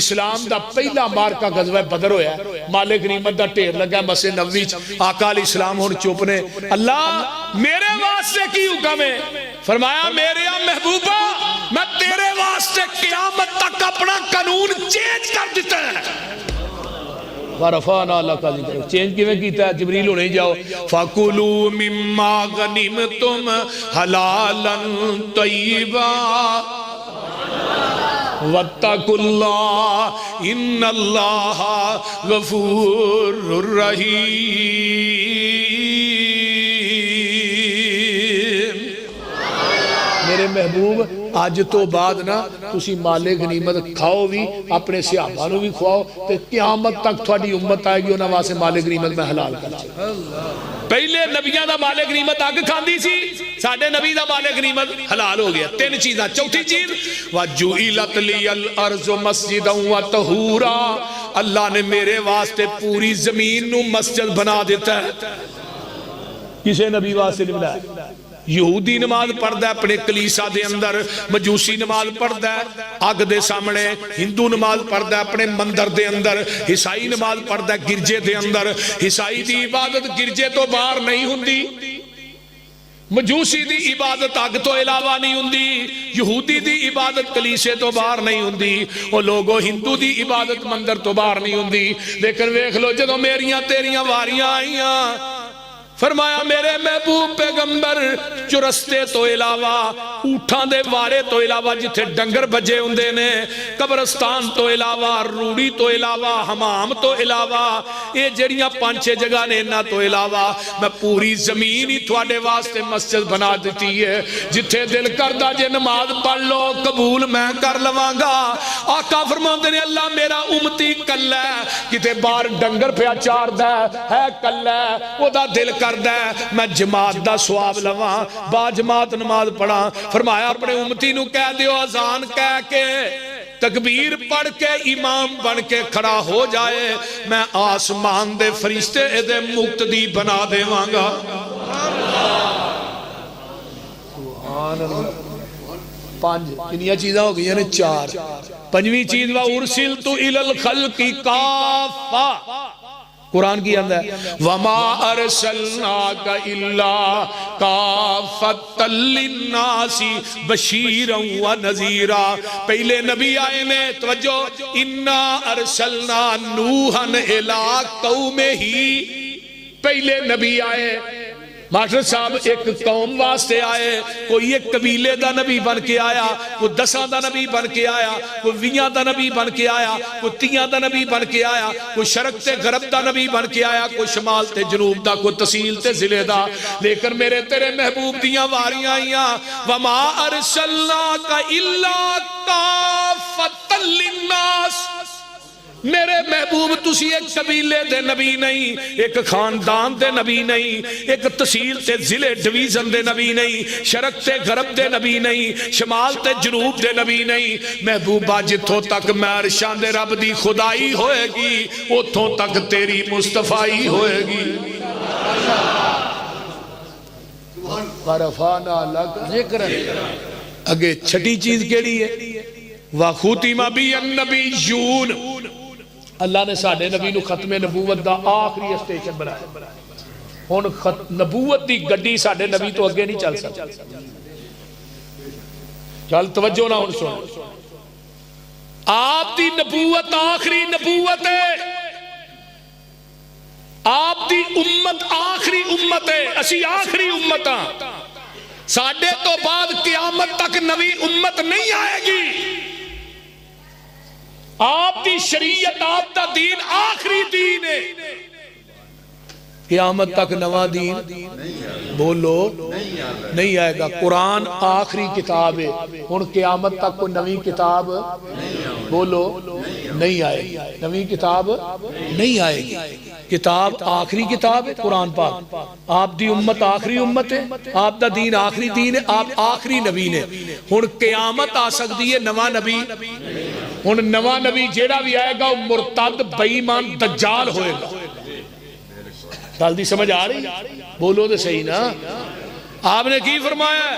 اسلام دا پہلا مارکا غزوہ بدر ہویا مال غنیمت دا ٹھیر لگا مسجد نبوی وچ. آقا علیہ السلام ہن چپ نے. اللہ میرے واسطے کی حکم ہے؟ فرمایا میرے محبوبہ میں تیرے واسطے قیامت تک اپنا قانون چینج کر دیتا ہے. ورفعنا لک ذکرک چینج کیویں کیتا ہے؟ جبریل ہونے جاؤ فَكُلُوا مِمَّا غَنِمْتُمْ حَلَالًا طَيِّبًا وَاتَّقُوا اللَّهَ إِنَّ اللَّهَ غَفُورٌ رَحِيمٌ. میرے محبوب آج تو بعد نا تسی مال غنیمت کھاؤ بھی اپنے صحابہ نو بھی کھواؤ تے قیامت تک تھوڑی امت آئے گی انہاں واسطے مال غنیمت میں حلال کر چھے. پہلے نبیاں دا مال غنیمت اگ کھاندی سی ساڈے نبی دا مال غنیمت حلال ہو گیا. 3 چیزاں. چوتھی چیز وَجُعِلَتْ لِيَ الْأَرْضُ مَسْجِدًا وَطَهُورًا اللہ نے میرے واسطے پوری زمین نو مسجد بنا دیتا ہے. کسے نبی واسطے نہیں بنایا؟ یہودی نماز پڑھدا ہے اپنے کلیسا دے اندر مجوسی نماز پڑھدا ہے اگ دے سامنے ہندو نماز پڑھدا ہے اپنے مندر دے اندر عیسائی نماز پڑھدا ہے گرجے دے اندر. عیسائی دی عبادت گرجے تو باہر نہیں ہوندی مجوسی دی عبادت اگ تو علاوہ نہیں ہوندی یہودی دی عبادت کلیسے تو باہر نہیں ہوندی او لوگو ہندو دی عبادت مندر تو باہر نہیں ہوندی. لیکن ویکھ لو جدوں میریاں تیریاں واریاں آئیاں فرمایا میرے محبوب پیغمبر چرستے تو علاوہ اوٹھاں دے وارے تو علاوہ جتھے ڈنگر بجے ہوندے نے قبرستان تو علاوہ روڑی تو علاوہ حمام تو علاوہ یہ جڑیاں 5-6 جگہ نے انہاں تو علاوہ میں پوری زمین ہی تھوڑے واسطے مسجد بنا دیتی ہے. جتھے دل کردہ جے نماز پڑھ لو قبول میں کر لوانگا. آقا فرماندے نے اللہ میرا امتی کل ہے کتے بار ڈنگر پہ چار ہے کل ہے وہ دا دل کر میں جماعت دا سواب لواں با جماعت نماز پڑھاں. فرمایا اپنے امتی نو کہہ دیو اذان کہہ کے تکبیر پڑھ کے امام بن کے کھڑا ہو جائے میں آسمان دے فرشتے دے مقتدی بنا دے وانگا پانچ کنیا چیزاں ہو گئی یعنی چار پنجویں چیز وَأُرْسِلْتُ إِلَى الْخَلْقِ كَافَّةً قرآن کی اندر ہے وَمَا أَرْسَلْنَاكَ إِلَّا كَافَّةً لِلنَّاسِ بَشِيرًا وَنَذِيرًا پہلے نبی آئے نے توجہ اِنَّا أَرْسَلْنَا نُوحًا إِلَىٰ قَوْمِهِ پہلے نبی آئے ماسٹر صاحب ایک قوم واسطے آئے کوئی ایک قبیلے دا نبی بن کے آیا کوئی 10 دا نبی بن کے آیا کوئی 20 دا نبی بن کے آیا کوئی 30 دا نبی بن کے آیا کوئی شرق تے غرب دا نبی بن کے آیا کوئی شمال تے جنوب دا کوئی تحصیل تے ضلع دا لیکن میرے تیرے محبوب دیاں واریاں آئیاں وما ارسلناک الا کافۃ للناس میرے محبوب تسی ایک قبیلے دے نبی نہیں ایک خاندان دے نبی نہیں ایک تحصیل تے ضلع ڈویژن دے نبی نہیں شرق تے غرب دے نبی نہیں شمال تے جنوب دے نبی نہیں محبوبہ جتھوں تک میں عرشاں دے رب دی خدائی ہوئے گی اتھوں تک تیری مصطفائی ہوئے گی ورفعنا لک ذکر اگے چھٹی چیز کیڑی ہے وَخُتِمَ بِهِ النَّبِيُّونَ اللہ نے ساڑھے نبی نو ختم نبوت دا آخری اسٹیشن بنایا ہون نبوت دی گڈی ساڑھے نبی تو اگے نہیں چل سکتا چل توجہ نہ ہون سن آپ دی نبوت آخری نبوت ہے آپ دی امت آخری امت ہے اسی آخری امت ہاں ساڑھے تو بعد قیامت تک نبی امت نہیں آئے گی آپ دی شریعت آپ دا دین آخری دین ہے قیامت تک نواں دین بولو نہیں آئے گا قرآن آخری کتاب ہے ان قیامت تک کوئی نویں کتاب بولو نہیں آئے گی نویں کتاب نہیں آئے گی کتاب آخری کتاب ہے قرآن پاک آپ دی امت آخری امت ہے آپ دا دین آخری دین ہے آپ آخری نبی نے ہن قیامت آ سکتی ہے نواں نبی ہن نواں نبی جیڑا بھی آئے گا وہ مرتد بے ایمان دجال ہوئے گا سال دی سمجھ آ رہی بولو دے صحیح نا آپ نے کی فرمایا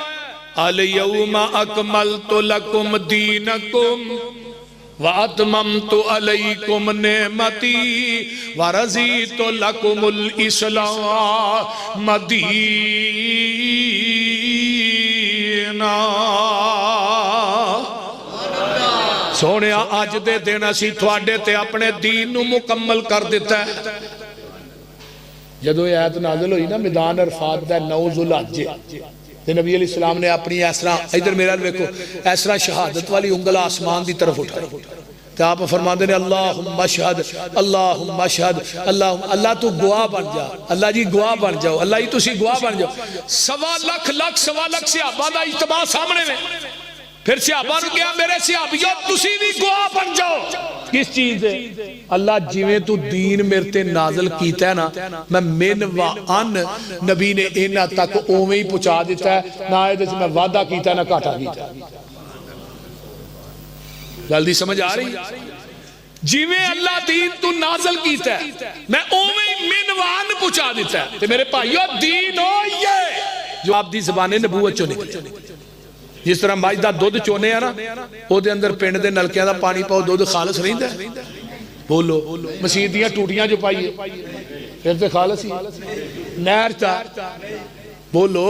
الیوم اکملت لکم دینکم وَأَتْمَمْتُ عَلَيْكُمْ نِعْمَتِي وَرَزِيتُ لَكُمُ الْإِسْلَامَ دِينًا سونیا آج دے دینا سی تھوڑے تے اپنے دین نو مکمل کر دیتا ہے جدو یہ آیت نازل ہوئی نا میدان عرفات دا 9 ذوالحجہ نبی علیہ السلام نے اپنی ایسرا ادھر میرا دیکھو ایسرا شہادت والی انگل آسمان دی طرف اٹھائی تو آپ فرما دے اللہم اشہد اللہم اشہد اللہ تو گواہ بن جا اللہ جی گواہ بن جاؤ اللہ جی تسی گواہ بن جاؤ سوا لکھ صحابہ دا اجتماع سامنے میں پھر صحابہ نے کیا میرے صحابیوں تسی بھی گواہ بن جاؤ کس چیز ہے اللہ جیویں تو دین میرے نازل کیتا ہے نا میں من و ان نبی نے اینا تک اومیں ہی پہنچا دیتا ہے نہ آئے جیسے میں وعدہ کیتا ہے نہ کاٹا کیتا ہے جلدی سمجھ آ رہی جیویں اللہ دین تو نازل کیتا ہے میں اومیں ہی من و ان پہنچا دیتا ہے تو میرے پائیو دین ہو یہ جو آپ دی زبان نبوت چو نکلے جس طرح مائی دا دودھ چونے ہیں نا وہ دے اندر پینڈ دے نلکیاں دا پانی پاؤ دودھ خالص نہیں دے بولو مسیدیاں ٹوٹیاں جو پائیے پھر تے خالص ہی نہر چار بولو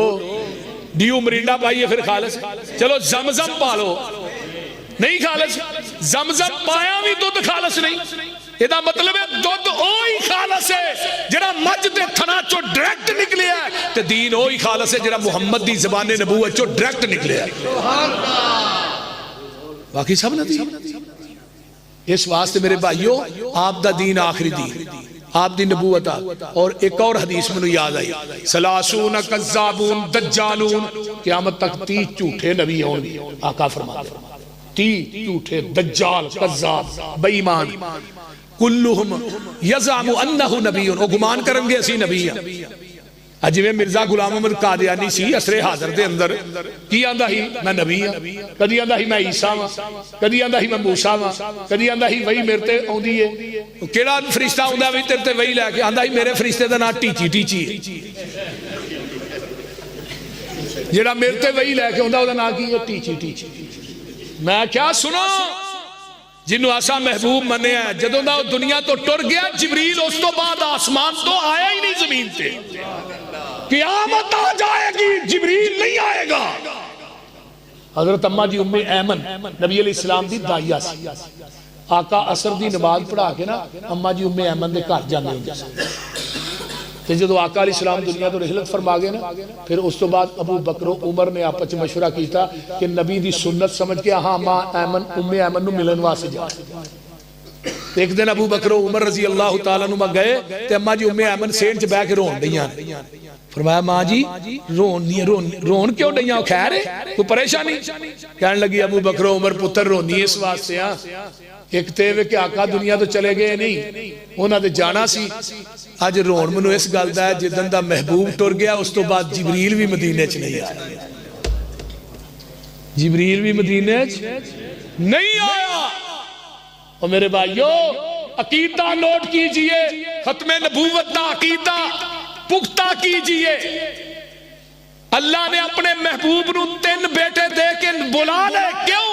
ڈیو مرینڈا پائیے پھر خالص چلو زمزم پالو نہیں خالص زمزم پایا بھی دودھ خالص نہیں یہ مطلب ہے دودھ اوہی خالص ہے جڑا مجھ دے تھنا چو ڈریکٹ نکلے ہے تے دین اوہی خالص ہے جڑا محمد دی زبان نبوت چو ڈریکٹ نکلے ہے باقی سب نہ دی اس واسطے میرے بھائیو آپ دا دین آخری دین آپ دی نبوت اور ایک اور حدیث میں یاد آئی سلاسون کذابون دجالون قیامت تک 30 جھوٹے نبی ہوں گے آقا فرماتے 30 جھوٹے دجال کذاب بے ایمان کلہم یزعم انہو نبیون وہ گمان کریں گے اسی نبی ہیں جویں مرزا غلام احمد قادیانی سی اسرے حاضر دے اندر کی آندا ہی میں نبی ہاں، کدی آندا ہی میں عیسیٰ ہاں، کدی آندا ہی میں موسیٰ ہاں، کدی آندا ہی وہی میرے تے آندی ہے، کیڑا فرشتہ ہوندا وی تیرے تے وہی لے کے آندا ہی میرے فرشتے دا نام ٹیچی ٹیچی ہے، جڑا میرے تے وہی لے کے آندا او دا نام کی ہے ٹیچی ٹیچی۔ میں کیا سنو جنہوں آسا محبوب منے ہیں، جدوں دا دنیا تو ٹر گیا جبریل اس تو بعد آسمان تو آیا ہی نہیں زمین تے، قیامت آ جائے گی جبریل نہیں آئے گا۔ حضرت اماں جی ام ایمن نبی علیہ السلام دی دائیہ سی، آقا عصر دی نماز پڑھا کے نا اماں جی ام ایمن دے گھر جاندے ہوندے سن، تے جدو آقا علیہ السلام دنیا تو رحلت فرما گئے نا، پھر اس تو بعد ابو بکر و عمر نے آپس میں مشورہ کیتا کہ نبی دی سنت سمجھ کے ہاں ماں ایمن ام ایمن نو ملن واسطے جا۔ ایک دن ابو بکر و عمر رضی اللہ تعالیٰ نما گئے تے اماں جی ام ایمن سین چ بیٹھ کے رون ڈیاں، فرمایا ماں جی رون کیوں ڈیاں خیر ہے کوئی پریشانی؟ کہنے لگی ابو بکر و عمر پتر رونی اس واسطے ہاں، ایک تے وے کہ آقا دنیا تو چلے گئے نہیں انہاں دے جانا سی، آج رون منو اس گل دا ہے جدن دا محبوب ٹر گیا اس تو بعد جبریل بھی مدینے چ نہیں آیا، جبریل بھی مدینے چ نہیں آیا۔ اور میرے بھائیو عقیدہ نوٹ کیجئے، ختم نبوت دا عقیدہ پختہ کیجئے۔ اللہ نے اپنے محبوب نو 3 بیٹے دے کے بلا لے، کیوں؟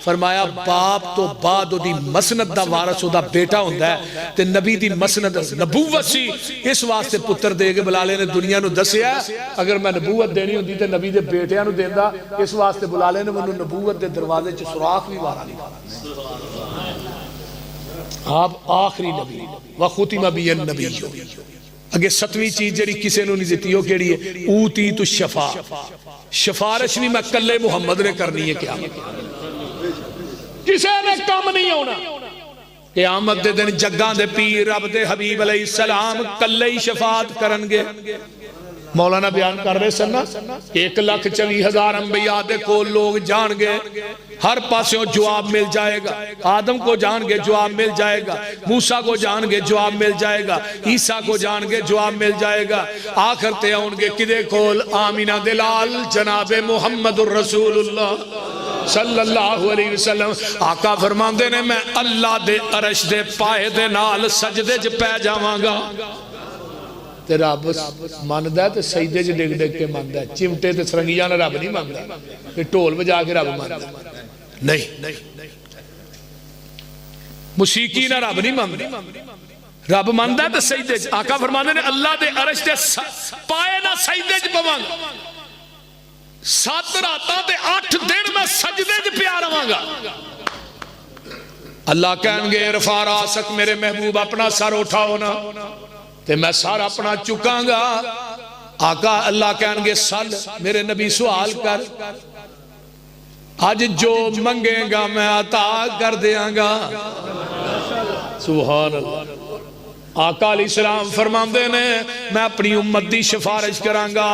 فرمایا باپ تو بعد دی مسند دا وارث دا بیٹا ہوندا ہے تے نبی دی مسند نبوت سی، اس واسطے پتر دے کے بلالے نے دنیا نو دسیا اگر میں نبوت دینی ہوندی تے نبی دے بیٹیاں نو دیندا، اس واسطے بلالے نے منو نبوت دے دروازے چ سوراخ بھی وارا نہیں۔ آپ آخری نبی وختم بی النبی، اگے 7ویں چیز جڑی کسے نو نہیں دتی او کیڑی ہے؟ اوتیت الشفاء، سفارش بھی میں کلے محمد نے کرنی ہے قیامت، کسے نے کم نہیں ہونا۔ قیامت دے دن جگاں دے پیر رب دے حبیب علیہ السلام کلے ہی شفاعت کرنگے۔ مولانا بیان کر رہے سن نا 1,24,000 انبیاء دے کو لوگ جان گے، ہر پاسوں جواب مل جائے گا، آدم کو جان گے جواب مل جائے گا، موسیٰ کو جان گے جواب مل جائے گا، عیسیٰ کو جان گے جواب مل جائے گا، آخر تے آن گے کدے کول آمینہ دلال جناب محمد الرسول اللہ صلی اللہ علیہ وسلم۔ آقا فرماندے نے میں اللہ دے عرش دے پائے دے نال سجدے جے پہ جاواں گا، تے رب ماندہ ہے تے سجدے جے ڈگ ڈگ کے ماندہ ہے، چمٹے تے سرنگیاں نہ رب نہیں ماندہ، تے ٹول بجا کے رب ماندہ نہیں، موسیقی نہ رب نہیں ماندہ، رب ماندہ ہے تے سجدے جے۔ آقا فرماندے نے اللہ دے عرش دے پائے نہ سجدے جے پواں گا، 7 راتاں تے 8 دن میں سجدے جے پیا رہاں گا۔ اللہ کہیں گے رفع راسک میرے محبوب اپنا سر اٹھاؤ نا، تے میں سر اپنا چکاں گا۔ آقا اللہ کہیں گے سل میرے نبی سوال کر، آج جو منگے گا میں عطا کر دیاں گا۔ سبحان اللہ۔ آقا علیہ السلام فرماندے نے میں اپنی امت دی شفارش کراں گا،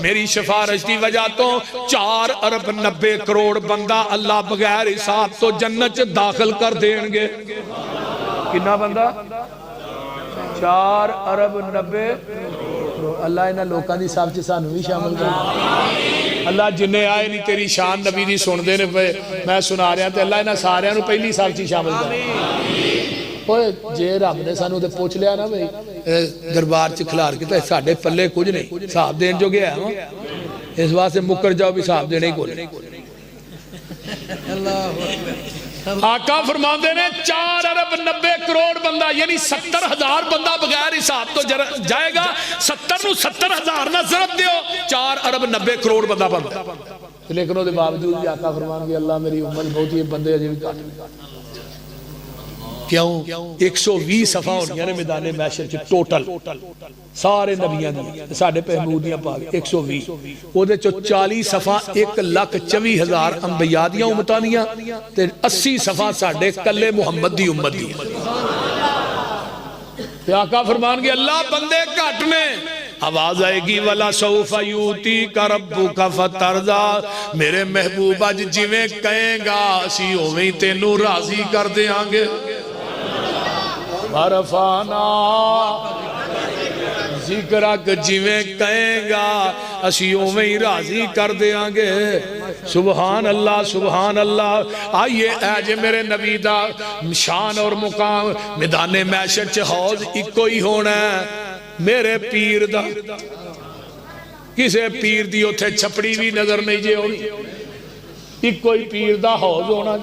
میری شفارش دی وجہ تو 4 ارب 90 کروڑ بندہ اللہ بغیر حساب تو جنت داخل کر دیں گے۔ کتنا بندہ؟ 4 ارب 90 اللہ انہاں لوکاں دی حساب چ سانوں بھی شامل کر۔ اللہ جنہیں آئے نہیں تیری شان نبی دی سن دے نے میں سنا رہا تے اللہ انہاں سارے نو پہلی حساب چ شامل کر۔ جے رب نے سانو تے پوچھ لیا نا بھئی دربار چ کھلار کے تے ساڈے پلے کچھ نہیں، حساب دین جو گیا ہے اس واسطے مکر جاؤ بھی حساب دینے ہی کوئی۔ آقا فرماندے نے 4 ارب 90 کروڑ بندہ یعنی 70,000 بندہ بغیر حساب تو جائے گا، 70 نو 70,000 نہ ضرب دیو 4 ارب 90 کروڑ بندہ بندہ، لیکن وہ دے باوجود بھی آقا فرمان گے اللہ میری امت بہت ہی بندے اجے بھی کاٹ۔ کیوں 120 صفحہ ہونے یعنی میدان محشر کی ٹوٹل سارے نبیان دی ساڑھے محمودیاں پاک 120 وہ دے چو 40 صفحہ 1,24,000 انبیاء دیاں امتانیاں تے 80 صفحہ ساڑھے کلے محمد دی امت دی۔ تے آقا فرمان گے اللہ بندے کٹنے آواز آئے گی وَلَا سَوْفَ يُوتِيكَ رَبُّكَ فَتَرْضَىٰ، میرے محبوب اج جویں کہیں گا اسی اویں تینوں راضی کر دیاں گے۔ وَرَفَعْنَا ذکر رکھ جویں کہیں گا اسی اویں ہی راضی کر دیاں گے سبحان اللہ سبحان اللہ آئیے اے جے میرے نبی دا شان اور مقام میدان محشر چ حوض اکو ہی ہونا ہے میرے پیر دا کسے پیر دی اوتھے چھپڑی بھی نظر نہیں جے ہونی ایک کوئی پیر دا حوض ہونا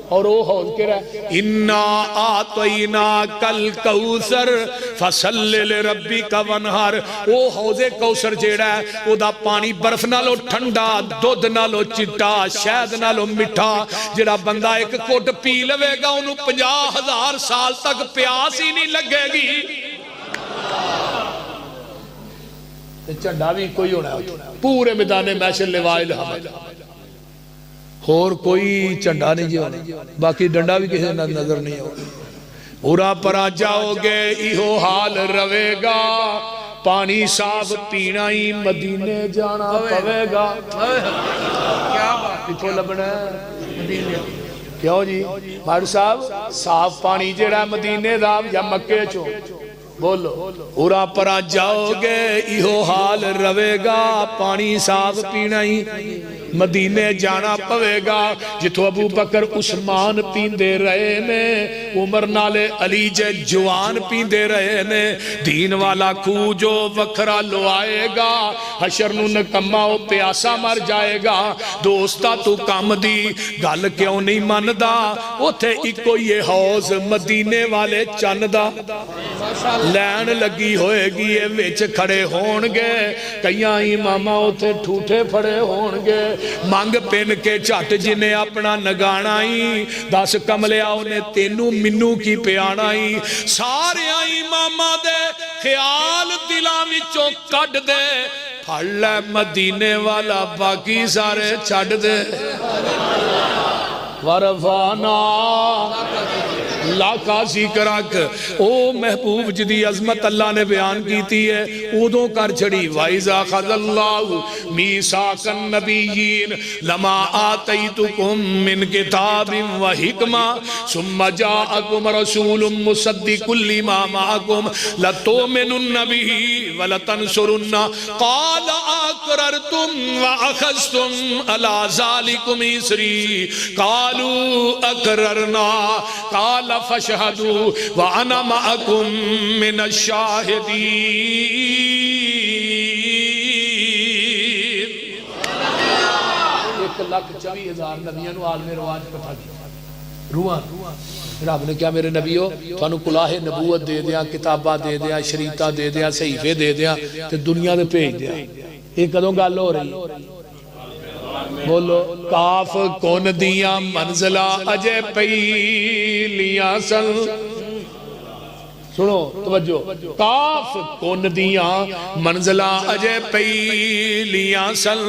اور وہ حوض کے رہے اِنَّا آتَيْنَا کَلْ کَوْثَرْ فَصَلِّ لِرَبِّكَ وَانْحَرْ وہ حوض کوثر جیڑا ہے وہ دا پانی برف نالو ٹھنڈا دودھ نالو چٹا شہد نالو مٹھا جیڑا بندہ ایک کوٹ پی لوے گا انہوں 50,000 سال تک پیاس ہی نہیں لگے گی چنڈا بھی کوئی ہونا ہے پورے میدان محشر لوائل حمد اور کوئی چنڈا نہیں جی ہونا باقی ڈنڈا بھی کسی نظر نہیں ہوگا پورا پرا جاؤ گے ایہو حال روے گا پانی صاف پینا ہی مدینے جانا پوے گا کیا بات کتھوں لبنا ہے مدینے کیوں جی مارو صاحب صاف پانی جڑا مدینے دا یا مکے چو بولو پورا پرا جاؤ گے ایہو حال روے گا پانی صاف پینا ہی مدینے جانا پوے گا جتو ابو بکر عثمان پیندے رہے نے عمر نالے علی جے جوان پیندے رہے نے دین والا کھو جو وکھرا لو آئے گا حشر نو نکمہ و پیاسا مر جائے گا دوستا تو کام دی گل کیوں نہیں ماندہ وہ تھے ایکو یہ حوض مدینے والے چاندہ لین لگی ہوئے گی یہ ویچ کھڑے ہونگے کئیاں امامہ ہوتے ٹھوٹے پھڑے ہونگے مانگ پین کے چاٹ جنہیں اپنا نگانائی دس کملے آؤنے تینو منو کی پیانائی سارے امامہ دے خیال دلامی چو کٹ دے پھڑ لے مدینے والا باقی سارے چھڑ دے ورفانا لاکھا ذکر رکھ او محبوب جدی عظمت اللہ نے بیان کیتی ہے اودوں کر چھڑی وَإِذَا خَذَ اللَّهُ مِيثَاقَ النَّبِيِّينَ لَمَا آتَيْتُكُم مِّن كِتَابٍ وَحِكْمَةٍ ثُمَّ جَاءَكُمْ رَسُولٌ مُصَدِّقٌ لِّمَا مَعَكُمْ لَتُؤْمِنُنَّ بِهِ وَلَتَنصُرُنَّ قَالَ أَقْرَرْتُمْ وَأَخَذْتُمْ عَلَى ذَلِكُمْ إِصْرِي قَالُوا أَقْرَرْنَا قَالَ فَاشْهَدُوا وَأَنَا مَعَكُمْ مِنَ الشَّاهِدِينَ ایک لاکھ 24,000 نبیوں نے عالم رواج کٹھا کیا روحاں رب نے کیا میرے نبیوں تھانو کلاہ نبوت دے دیا کتابہ دے دیا شریطہ دے دیا صحیفے دے دیا تے دنیا دے پیج دیا ایک قدوں گال ہو رہی بولو کاف کون دیا منزلہ اجے پیلیاں سن سنو توجہ کاف کون دیا منزلہ اجے پیلیاں سن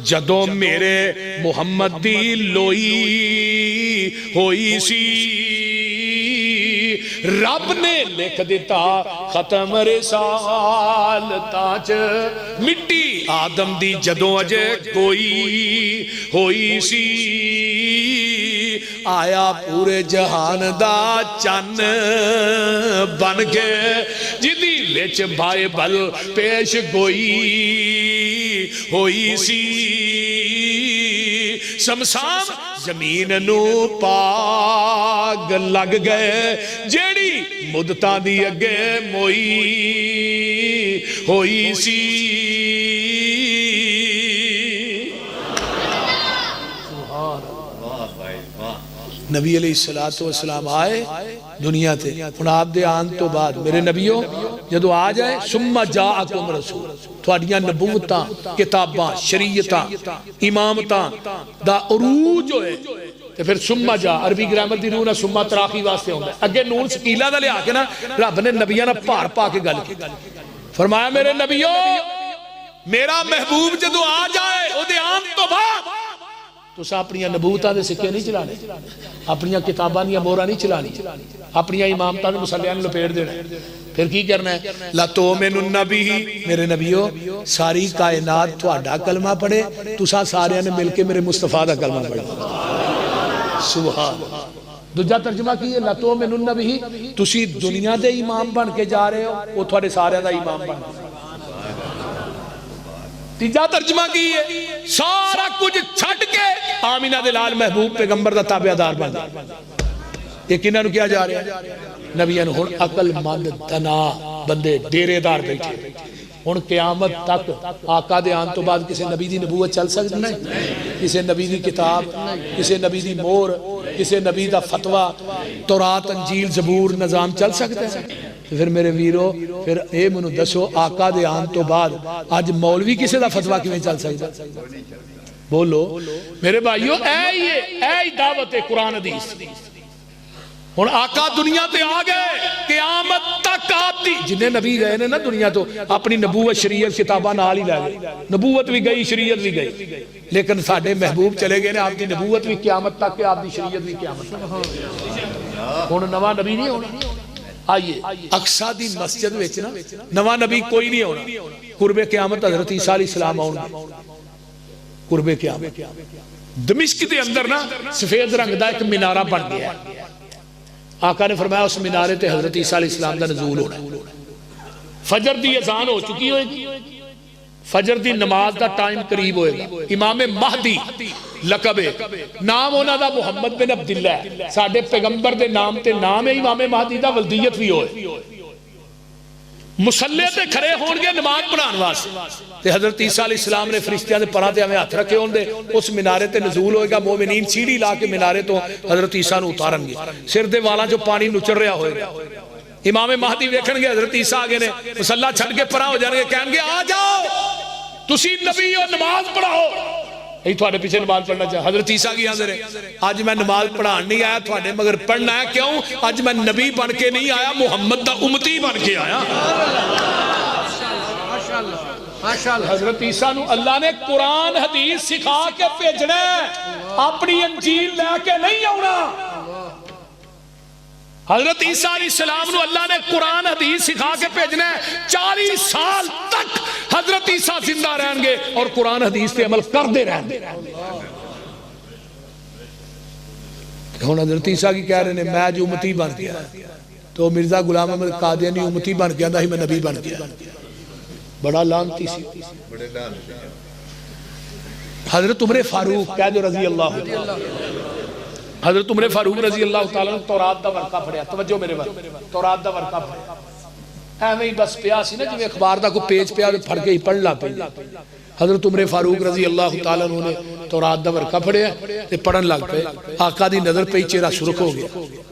جدوں میرے محمد دی لوئی ہوئی سی رب نے لکھ دیتا ختم رسالتاں چ مٹی آدم دی جدوں اجے کوئی ہوئی سی آیا پورے جہان دا چن بن کے جدی لچ بائبل پیش گوئی ہوئی سی سمسام زمین نو پاگ لگ گئے جیڑی مدتاں دی اگے موئی ہوئی سی نبی علیہ السلام آئے دنیا تے ان آپ دے آن تو بعد میرے نبیوں جدو آ جائے ثم جاءکم رسول تھوڑیاں نبوتاں کتاباں شریعتاں امامتاں دا عروج ہوئے تے پھر ثم جا عربی گرامر دی نون ثم تراخی واسطے ہوندے اگے نون سکیلہ دا لیا کے نا رب نے نبیاں نا پار پا کے گل کی فرمایا میرے نبیوں میرا محبوب جدو آ جائے او دے آن تو بعد تو سا اپنی نبوتاں دے سکے نہیں چلانے اپنی کتاباں دیا مورا نہیں چلانی اپنی امامتاں دے مسلیان لپیڑ دینا پھر کی کرنا ہے لَتُؤْمِنُنَّ بِهِ میرے نبیوں ساری کائنات تھوڑا کلمہ پڑھے تو سا سارے نے مل کے میرے مصطفیٰ دا کلمہ پڑھے سبحان دوجا ترجمہ کی ہے لَتُؤْمِنُنَّ بِهِ تسی دنیا دے امام بن کے جا رہے ہو وہ تھوڑے سارے دا امام بن کے. تیجا ترجمہ کی ہے سارا کچھ چھٹ کے آمینہ دلال محبوب پیغمبر دا تابعدار بن جائے. ایک انہوں نے کیا جا رہے ہیں نبیان ہون عقل مند دنا بندے ڈیرے دار بیٹھے ہون قیامت تک آقا دے آن تو بعد کسی نبی دی نبوت چل سکتے نہیں کسی نبی دی کتاب کسی نبی دی مور کسی نبی دا فتوہ تورات انجیل زبور نظام چل سکتے ہیں. پھر میرے ویرو پھر اے منو دسو آقا دے آن تو بعد آج مولوی کسی دا فتوہ کیوں چل سکتا بولو میرے بھائیو اے دعوت قرآن حدیث اور آقا دنیا تے آگئے قیامت تک آپ دی جنہیں نبی گئے نا دنیا تو اپنی نبوت شریعت کتابہ نال ہی لے گئے نبوت بھی گئی شریعت بھی گئی لیکن ساڑھے محبوب چلے گئے نا آپ دی نبوت بھی قیامت تک کہ آپ دی شریعت بھی قیامت تک اور نواں نبی نہیں ہونا. آئیے اقصی دی مسجد ویچنا نواں نبی کوئی نہیں ہونا قرب قیامت حضرت عیسیٰ علیہ السلام ہونا قرب قیامت دمشق دے اندر نا سفید رنگ دا ایک منارہ بن گیا ہے. آقا نے فرمایا اس منارے تے حضرت عیسیٰ علیہ السلام دا نزول ہونا فجر دی اذان ہو چکی ہوئے گی فجر دی نماز دا ٹائم قریب ہوئے گا. امام مہدی لقب ہے نام ہونا دا محمد بن عبداللہ ہے ساڑھے پیغمبر دے نام تے نام ہے امام مہدی دا ولدیت بھی ہوئے مسلح تے کھڑے ہونگے نماز پڑھان واسطے تے حضرت عیسیٰ علیہ السلام نے فرشتیاں دے پرہاں تے ہمیں ہاتھ رکھے ہوندے اس منارے تے نزول ہوئے گا مومنین سیڑھی لا کے منارے تو حضرت عیسیٰ نے اتارن گے سر دے والا جو پانی نچر رہا ہوئے گا امام مہدی ویکھن گے حضرت عیسیٰ آگے نے مسلح چھڑ کے پرہاں ہو جانے گے کہیں گے آ جاؤ تسی نبی ہو نماز پڑھاؤ یہی تھوڑے پیچھے نماز پڑھنا چاہے حضرت عیسیٰ کی حاضر ہے آج میں نماز پڑھان نہیں آیا تھوڑے مگر پڑھنا ہے کیوں آج میں نبی بن کے نہیں آیا محمد دا امتی بن کے آیا. حضرت عیسیٰ نو اللہ نے قرآن حدیث سکھا کے بھیجنا ہے اپنی انجیل لے کے نہیں آنا. حضرت عیسیٰ علیہ السلام نو اللہ نے قرآن حدیث سکھا کے بھیجنا ہے 40 سال تک حضرت عیسیٰ زندہ رہیں گے اور قرآن حدیث پہ عمل کر دے رہیں گے. ہون حضرت عیسیٰ کی کہہ رہے ہیں میں جو امتی بن گیا تو مرزا غلام احمد قادیانی امتی بن گیا تھا ہی میں نبی بن گیا بڑا لعنتی سی. حضرت عمر فاروق کہہ دو رضی اللہ حضرت عمر فاروق رضی اللہ تعالیٰ نے تورات دا ورقہ پڑھیا توجہ میرے بات تورات دا ورقہ پڑھیا ایویں ہی بس پیا سی نا جو اخبار دا کو پیج پیا پڑھ کے ہی پڑھ لا پہ حضرت عمر فاروق رضی اللہ تعالیٰ نے تورات دا ورقہ پڑھیا تے پڑھن لگ پہ آقا دی نظر پہ ہی چہرہ سرخ ہو گیا.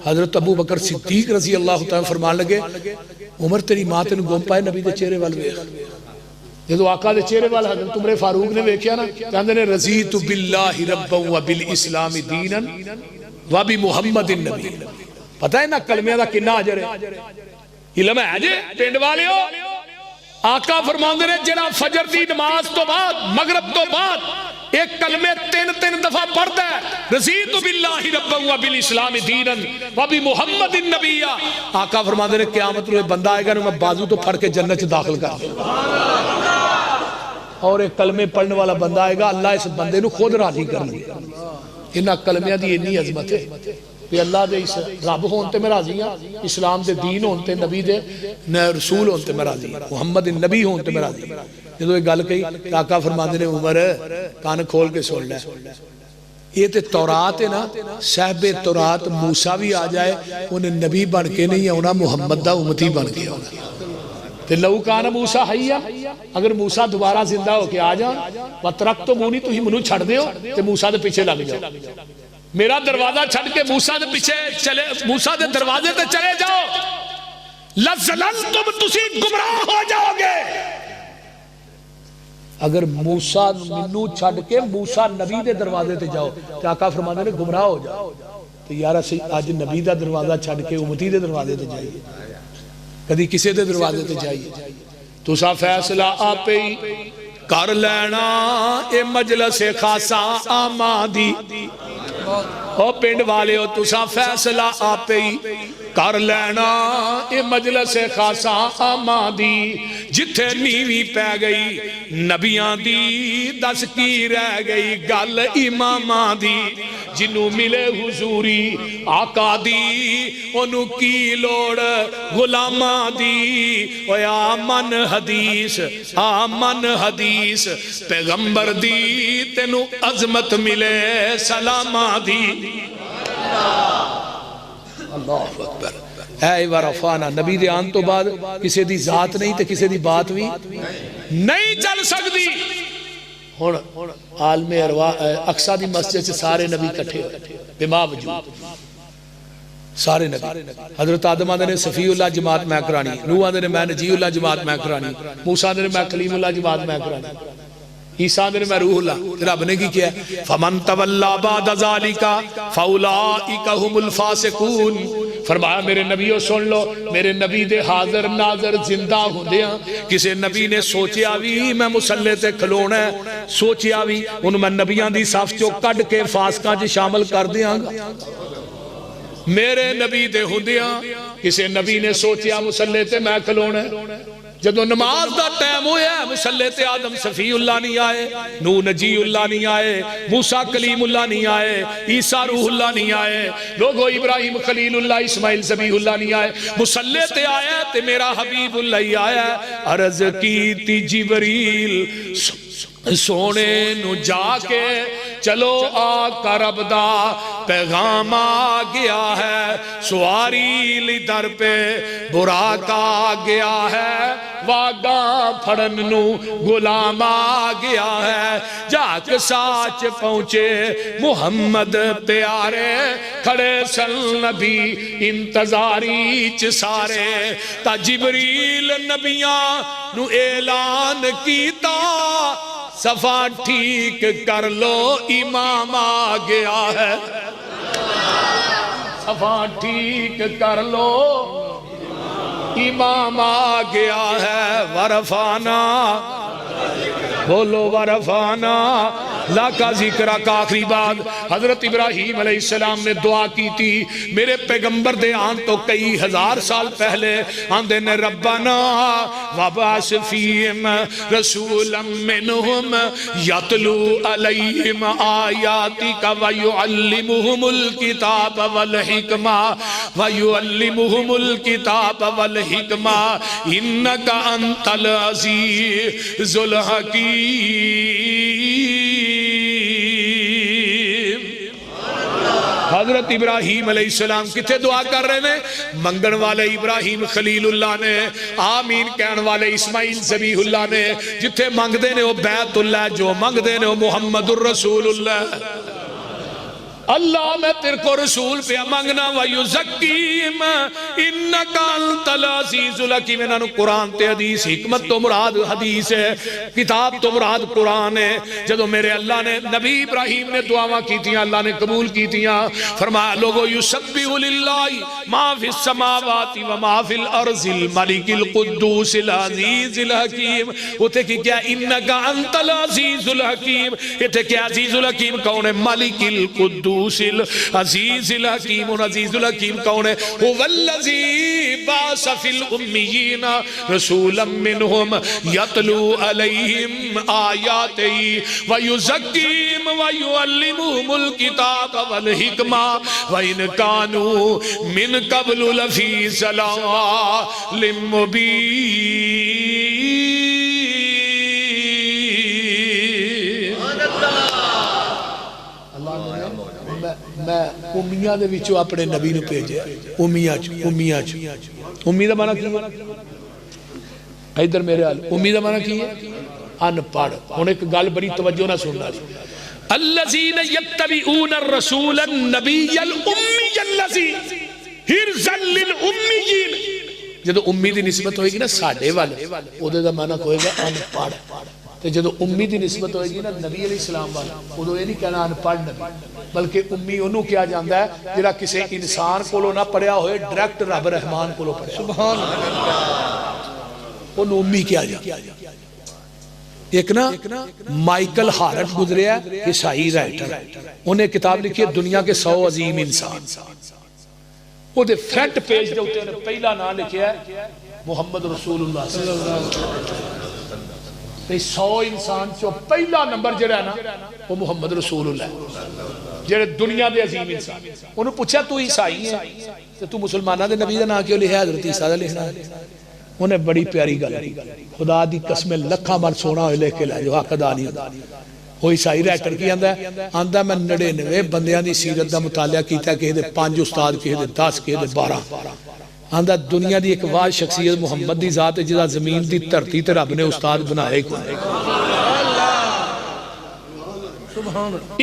حضرت ابو بکر صدیق رضی اللہ تعالیٰ فرمان لگے عمر تیری ماں تین گم پائے نبی دے چہرے وال ویکھ جدو آقا دے چہرے وال حضرت عمر فاروق نے ویکھیا نا کہندے نے رضیت باللہ ربا و بالاسلام دینا و بمحمد النبی. پتہ ہے نا کلمہ دا کنا اجر ہے علم ہے جی پنڈ والے ہو. آقا فرماندے نے جڑا فجر دی نماز تو بعد مغرب تو بعد ایک کلمے تین دفعہ پڑھتا ہے رضیت باللہ ربا و بالاسلام دینا و بمحمد النبی. آقا فرماندے نے قیامت میں بندہ آئے گا نا میں بازو تو پھڑ کے جنت داخل کر دوں اور ایک کلمے پڑھنے والا بندہ آئے گا اللہ اس بندے نو خود راضی کرنے انہاں کلمیاں دی اتنی عظمت ہے کہ اللہ دے اس رب ہونتے میں راضی ہیں اسلام دے دین ہونتے نبی دے رسول ہونتے میں راضی ہیں محمد نبی ہونتے میں راضی ہیں. جدو ایک گل کہی آقا فرماندے نے عمر کان کھول کے سن لے یہ تے تورات ہے نا صاحب تورات موسیٰ بھی آ جائے انہیں نبی بن کے نہیں ہونا محمد دا امتی بن کے ہونا. تے لو کان موسیٰ حیّا اگر موسیٰ دوبارہ زندہ ہو کے آ جان وَتَرَقْتُ مُونِی تو ہی منو چھڑ دیو تے موسیٰ دے پیچھے لگ جاؤ میرا دروازہ چھڑ کے موسیٰ دے پیچھے چلے موسیٰ دے دروازے تے چلے جاؤ لَزَلَلْتُمْ تُسی گمراہ ہو جاؤ گے. اگر موسیٰ منو چھڑ کے موسیٰ نبی دے دروازے تے جاؤ تو آقا فرمانے نے گمراہ ہو جاؤ. تو یارہ آج نبی دا دروازہ چھڑ کے امتی دے دروازے تے جائیے کدی کسی دے دروازے تے جائیے تو سا فیصلہ آپ ہی کر لینا اے مجلس خاصا آمادی او پنڈ والے ہو تو سا فیصلہ آپ ہی کر لینا اے مجلس خاصا آماں دی جتھے نیوی پہ گئی نبیاں دی دس کی رہ گئی گل اماماں دی جنوں ملے حضوری آقا دی انہوں کی لوڑ غلاماں دی اوے آمن حدیث آمن حدیث پیغمبر دی تینوں عظمت ملے سلاماں دی اللہ اکبر اے ورفانا نبی دے آن تو بعد کسی دی ذات نہیں تے کسی دی بات بھی نہیں چل سکتی عالم اقصی دی مسجد سے سارے نبی کٹھے ہوئے بما وجود سارے نبی حضرت آدم آدھے نے صفی اللہ جماعت میں کرانی نوح آدھے نے میں نجی اللہ جماعت میں کرانی موسیٰ آدھے نے میں کلیم اللہ جماعت میں کرانی عیسیٰ آدھے نے میں روح اللہ رب نے کی کیا ہے فَمَن تَوَلَّا بَعْدَ ذَلِكَ فَأُولَئِكَ هُمُ الْفَاسِقُونَ فرمایا میرے نبیوں سن لو میرے نبی دے حاضر ناظر زندہ ہوں دیا کسے نبی نے سوچیا بھی میں مسلح تے کھلونا ہے سوچیا بھی انہوں میں نبیان دی صاف چو کڑ کے فاسقاں جی شامل کر دیا گا میرے نبی دے ہوں دیا کسے نبی نے سوچیا مسلح تے میں کھلونا ہے جدو نماز دا ٹائم ہویا ہے مسلح تے آدم صفی اللہ نہیں آئے نوح نجی اللہ نہیں آئے موسیٰ کلیم اللہ نہیں آئے عیسیٰ روح اللہ نہیں آئے لوگو ابراہیم خلیل اللہ اسماعیل ذبیح اللہ نہیں آئے مسلح تے آیا تے میرا حبیب اللہ آیا عرض کی تی جبریل سونے نو جا کے چلو آقا رب دا پیغام آ گیا ہے سواری لی در پہ براق آ گیا ہے واگاں پھڑن نو غلام آ گیا ہے جاک ساچ پہنچے محمد پیارے کھڑے سن نبی انتظاری چ سارے تا جبریل نبیاں نو اعلان کیتا صفا ٹھیک کر لو امام آ گیا ہے صفا ٹھیک کر لو امام آ گیا ہے ورفانا بولو ورفانا لاکا ذکرہ کا آخری بات حضرت ابراہیم علیہ السلام نے دعا کی تھی میرے پیغمبر دے آن تو کئی ہزار سال پہلے آندے نے ربنا وبعث فیہم رسولا منہم یتلو علیہم آیاتک ویعلمہم الکتاب والحکمہ ویعلمہم الکتاب والحکمہ انکا انت العزیز الحکیم حضرت ابراہیم علیہ السلام کتے دعا کر رہے ہیں منگن والے ابراہیم خلیل اللہ نے آمین کہن والے اسماعیل ذبیح اللہ نے جتے منگ دینے ہو بیت اللہ جو منگ دینے ہو محمد الرسول اللہ اللہ میں تیرے کو رسول پہ مانگنا وَيُزَكِّيمَ إِنَّكَ أَنْتَ الْعَزِيزُ الْحَكِيمُ انہاں قرآن تے حدیث حکمت تو مراد حدیث ہے کتاب تو مراد قرآن ہے جدو میرے اللہ نے نبی ابراہیم نے دعاواں کی تیاں اللہ نے قبول کی تیاں فرمایا لوگو يُسَبِّحُ لِلَّهِ مَا فِي السَّمَاوَاتِ وَمَا فِي الْأَرْضِ الْمَلِكِ الْقُدُّوسِ الْعَزِيزِ الْحَكِيمِ ہوتے کہ کیا اِنَّكَ أَنْتَ الْعَزِيزُ الْحَكِيمِ ہوتے کہ عزیز الحکیم کون ہے ملک القدوس عزیز الحکیم عزیز الحکیم کون ہے هو الذی بعث فی الامیین رسولا منہم یتلو علیہم آیاتہ ویزکیہم ویعلمہم الکتاب والحکمہ وان کانوا من قبل لفی ضلال مبین میں امیہ دے وچوں اپنے نبی نو بھیجے امیہ امی دا معنی کی ہے ادھر میرے حال امی دا معنی کی ہے ان پڑھ ہن ایک گل بڑی توجہ نہ سننا الذین یتبعون الرسول النبی الامی الذی حرزا للامیین جدو امی دی نسبت ہوئے گی نا ساڈے والے او دا معنی ہوئے گا ان پڑھ تے جدو امی دی نسبت ہوئے گی نا نبی علیہ السلام والا ادو یہ نہیں کہنا ان پڑھ نبی بلکہ امی انہوں کیا جاندہ ہے جڑا کسی انسان کو نہ پڑھیا ہوئے ڈائریکٹ رب رحمان کو پڑھیا سبحان اللہ انہوں امی کیا جاندہ ایک نا مائیکل ہارٹ گزریا ہے عیسائی رائٹر انہیں کتاب لکھی ہے دنیا کے 100 عظیم انسان وہ دے فرنٹ پیج دے ہوتے ہیں پہلا نام لکھیا ہے محمد رسول اللہ صلی اللہ علیہ وسلم. 100 انسان چو پہلا نمبر جڑا ہے نا وہ محمد رسول اللہ جڑے دنیا دے عظیم انسان. انہوں پوچھا تو عیسائی ہے تو تو مسلمانہ دے نبی دا نام کیوں لکھا ہے؟ حضرت عیسیٰ دا لکھنا ہے. انہیں بڑی پیاری گل خدا دی قسم لکھاں بار سونا ہوئے لے کے لائے جو حق ادا نہیں ہوتا. وہ عیسائی رائٹر کی آندہ میں 99 بندیاں دی سیرت دا مطالعہ کیتا ہے کہ دے 5 استاد کہ دے 10 کہ دے 12 آندہ دنیا دی ایک واحد شخصیت محمد دی ذات ہے جدا زمین دی دھرتی تے رب نے استاد بنائے کو.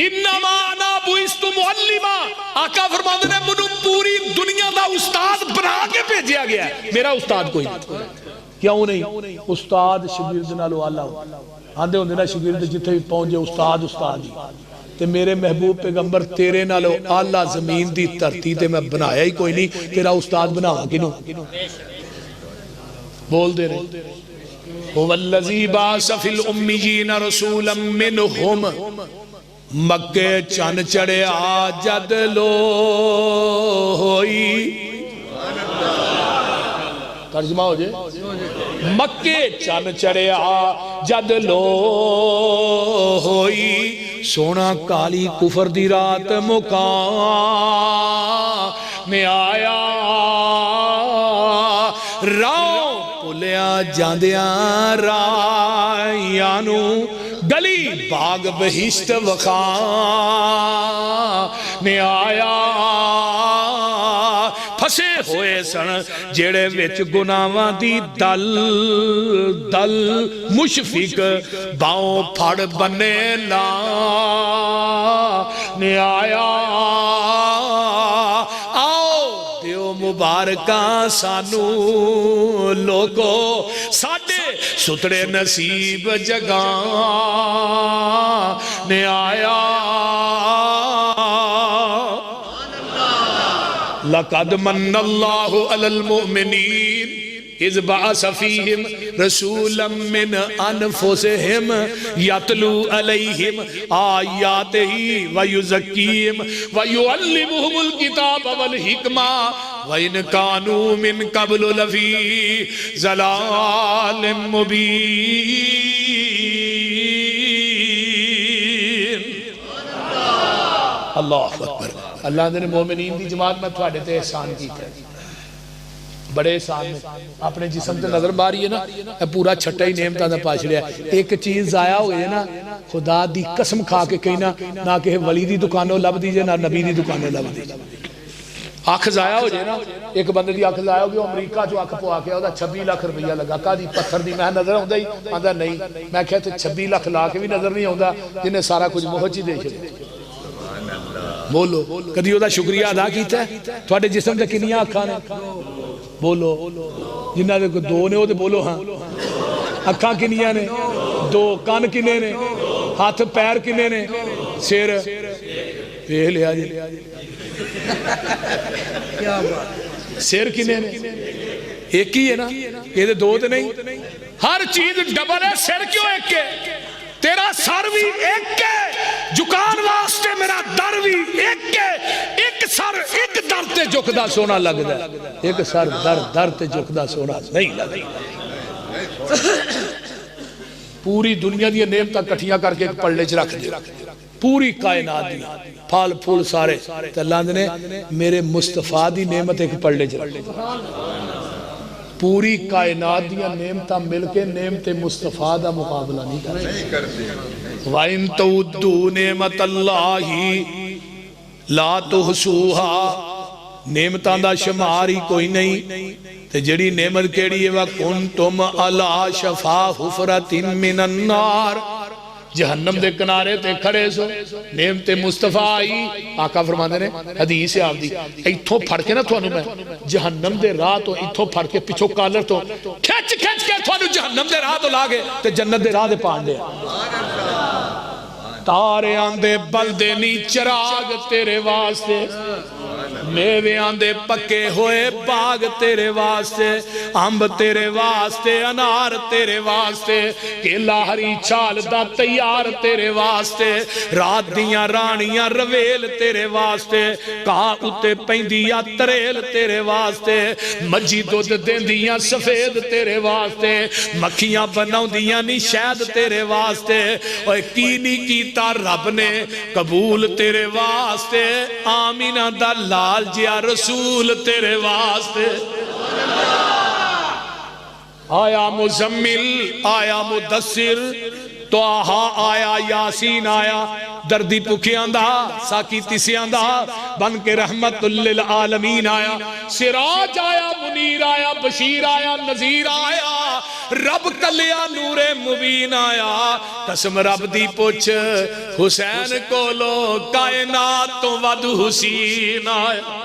انما انا بعثت معلما. آقا فرماتے ہیں منو پوری دنیا دا استاد بنا کے بھیجا گیا ہے. میرا استاد کوئی کیوں نہیں؟ استاد شاگرد نالو اعلی آندے ہوندے نا شاگرد جتھے بھی پہنچے استاد استاد ہی. تے میرے محبوب پیغمبر تیرے نالو اعلی زمین دی دھرتی تے میں بنایا ہی کوئی نہیں. تیرا استاد بناواں کینوں؟ بول دے رہے هو الذی بعث فی الامیین رسولا منہم. مکے چن چڑھیا جد لو ہوئی. ترجمہ ہو جائے مکے چن چڑھیا جد لو ہوئی. سونا کالی کفر دی رات مکان میں آیا. راؤ پلیا جاندیاں رائیانو گلی باغ بہشت وخان میں آیا. پھسے ہوئے سن جڑے وچ گناواں دی دل دل مشفق باؤں پھڑ بنے لا نے آیا. آؤ دیو مبارکاں سانو لوگو ساڈے سترے نصیب جگاں نے آیا. لقد من اللہ علی المؤمنین اذ بعث فیہم رسولا من انفسہم یتلو علیہم آیاتہ ویزکیہم ویعلمہم الکتاب والحکمہ وَإِنْ كَانُوا مِنْ قَبْلُ لَفِي ضَلَالٍ مُبِينٍ. اللہ اکبر. اللہ نے مومنین دی جماعت میں تھوڑے تے احسان کیتا ہے بڑے احسان میں. اپنے جسم تے نظر باری ہے نا پورا چھٹا ہی نعمتاں دا پاش رہا ہے. ایک چیز ضائع ہوئی ہے نا خدا دی قسم کھا کے کہیں نہ کہ ولی دی دکانوں لب دیجئے نہ نبی دی دکانوں لب دیجئے. آنکھ ضائع ہو جائے نا ایک بندے دی آنکھ ضائع ہو گئی امریکہ جو آنکھ پوا کے ہوتا 26 لاکھ روپیہ لگا کا دی پتھر دی میں نظر ہوندہ ہی آندہ نہیں. میں کہتے 26 لاکھ لا کے بھی نظر نہیں ہوندہ جنہیں سارا کچھ محجی دے چھے. بولو کدی ہوتا شکریہ ادا کیتا ہے؟ تھوڑے جسم سے کنیاں اکھاں نے بولو جنہ دے کو 2 نے ہو دے بولو ہاں. اکھاں کنیاں نے 2 کان کنے نے ہاتھ پیر کنے نے سیر پہ لیا جی سیر کنے نے ایک ہی ہے نا یہ دے 2 دے نہیں. ہر چیز ڈبل ہے. سیر کیوں ایک ہے؟ تیرا سر بھی ایک ہے جکان واسطے میرا در بھی ایک ہے. ایک سر ایک در تے جکدہ سونا لگ دا ایک سر در تے جکدہ سونا نہیں لگ دا. پوری دنیا دی نعمتاں کٹھیاں کر کے ایک پلڑے چ رکھ دے پوری کائنات دی پھل پھول سارے تے اللہ نے میرے مصطفیٰ دی نعمت ایک پلڑے چ رکھ دے. پوری کائنات دیا نعمتاں مل کے نعمت مصطفیٰ دا مقابلہ نہیں کرتے. وَإِن تَعُدُّوا نِعْمَةَ اللَّهِ لَا تُحْصُوهَا. نعمتاں دا شمار ہی کوئی نہیں. تے جڑی نعمت کیڑی ہے وَكُنْتُمْ عَلَى شَفَا حُفْرَةٍ مِّنَ النَّارِ. جہنم دے کنارے تے کھڑے سو نعمت مصطفیٰ آئی. آقا فرماندے نے حدیث ہے آپ دی ایتھوں پھڑ کے نا تھوانو میں جہنم دے راہ تو ایتھوں پھڑ کے پچھو کالر تو کھچ کے تھوانو جہنم دے راہ تو لاگے تے جنت دے راہ دے پان دے. تارے آندے بلدے نی چراغ تیرے واسطے میویاں دے پکے ہوئے باغ تیرے واسطے، امب تیرے واسطے، انار تیرے واسطے، کیلا ہری چھال دا تیار تیرے واسطے، رات دیاں رانیاں رویل تیرے واسطے، کہاں اتے پیندیاں تریل تیرے واسطے، مجھی دودھ دیندیاں سفید تیرے واسطے، مکھیاں بناؤں دیاں نی شہد تیرے واسطے، اور کینی کیتا رب نے قبول تیرے واسطے، آمینہ دا لال جیا رسول تیرے واسطے۔ آیا مزمل، آیا مدثر، تو آہا آیا، یاسین آیا، دردی پکھیاں دا، ساکی تیسیاں دا، بن کے رحمت للعالمین آیا، سراج آیا، منیر آیا، بشیر آیا، نذیر آیا، رب کلیا نور مبین آیا، قسم رب دی پوچھ حسین کو لو کائنات تو ود حسین آیا،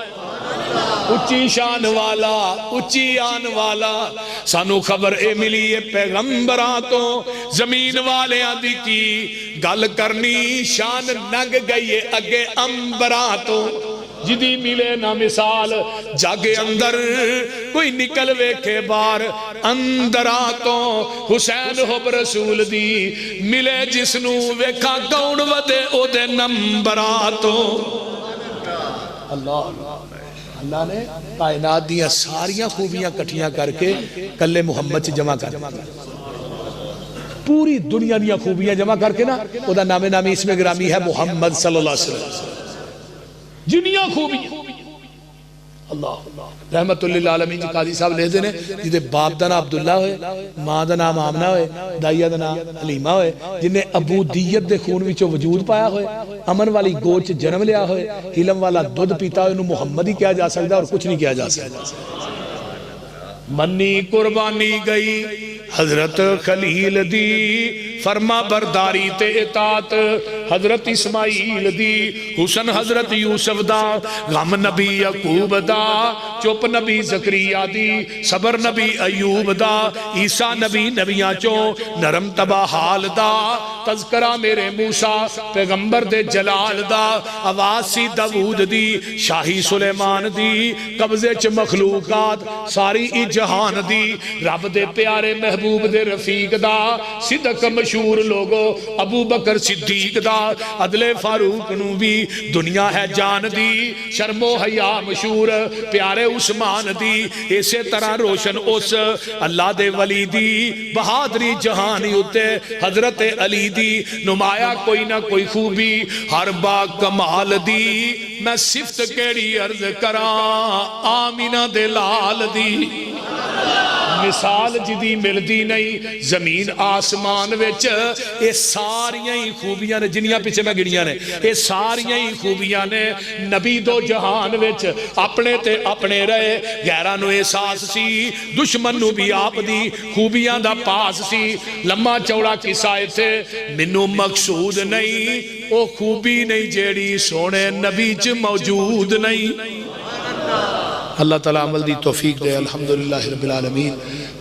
اچھی شان والا، اچھی آن والا، سانو خبر اے ملی ہے پیغمبران تو، زمین والے آدھی کی گل کرنی شان نگ گئی ہے اگے امبران تو، جدی ملے نہ مثال جاگے اندر کوئی نکل ویکھے بار اندران تو، حسین حب رسول دی ملے جسنو ویکھا کون ودے او دے نمبران تو۔ اللہ نے کائنات دیا ساریاں خوبیاں کٹھیاں کر کے کلے محمد سے جمع کر، پوری دنیا دیا خوبیاں جمع کر کے نا، او دا نام نامی اسم گرامی ہے محمد صلی اللہ علیہ وسلم، جنیاں خوبیاں اللہ رحمت اللہ العالمین جی قاضی صاحب لے دینے جیدے باپ دا نام عبداللہ ہوئے، ماں دا نام آمنہ ہوئے، دائیہ دا نام حلیمہ ہوئے، جنہیں عبودیت دے خون وچو وجود پایا ہوئے، امن والی گوچ جنم لیا ہوئے، علم والا دودھ پیتا ہوئے، انہوں محمد ہی کیا جا سکتا اور کچھ نہیں کیا جا سکتا۔ منی قربانی گئی حضرت خلیل دی، فرما برداری تے اطاعت حضرت اسماعیل دی، حسن حضرت یوسف دا، غم نبی یعقوب دا، چپ نبی زکریہ دی، صبر نبی ایوب دا، عیسیٰ نبی نبیاں چو، نرم تبا حال دا، تذکرہ میرے موسیٰ پیغمبر دے جلال دا، آواز سی داود دی، شاہی سلیمان دی، قبضے چ مخلوقات ساری ای جہان دی، رب دے پیارے محبوب دے رفیق دا، صدق مشہور لوگو ابو بکر صدیق دا، عدل فاروق نو بھی دنیا ہے جان دی، شرم و حیا مشہور پیارے عثمان دی، اسے طرح روشن اس اللہ دے ولی دی، بہادری جہانی ہوتے حضرت علی دی، نمایا کوئی نہ کوئی خوبی ہر با کمال دی، میں صفت کیڑی عرض کران آمینہ دے لال دی، مثال جدی ملدی نہیں زمین آسمان وچ، اے ساریاں ہی خوبیاں نے جنیاں پیچھے میں گڑیاں نے، اے ساریاں ہی خوبیاں نے، نبی دو جہان وچ اپنے تے اپنے رہے، غیرانو احساس سی، دشمن نو بھی آپ دی خوبیاں دا پاس سی، لمحہ چوڑا قصائے تھے منو مقصود نہیں، او خوبی نہیں جیڑی سونے نبی چ موجود نہیں۔ اللہ تعالیٰ عمل دی توفیق دے، الحمدللہ رب العالمین۔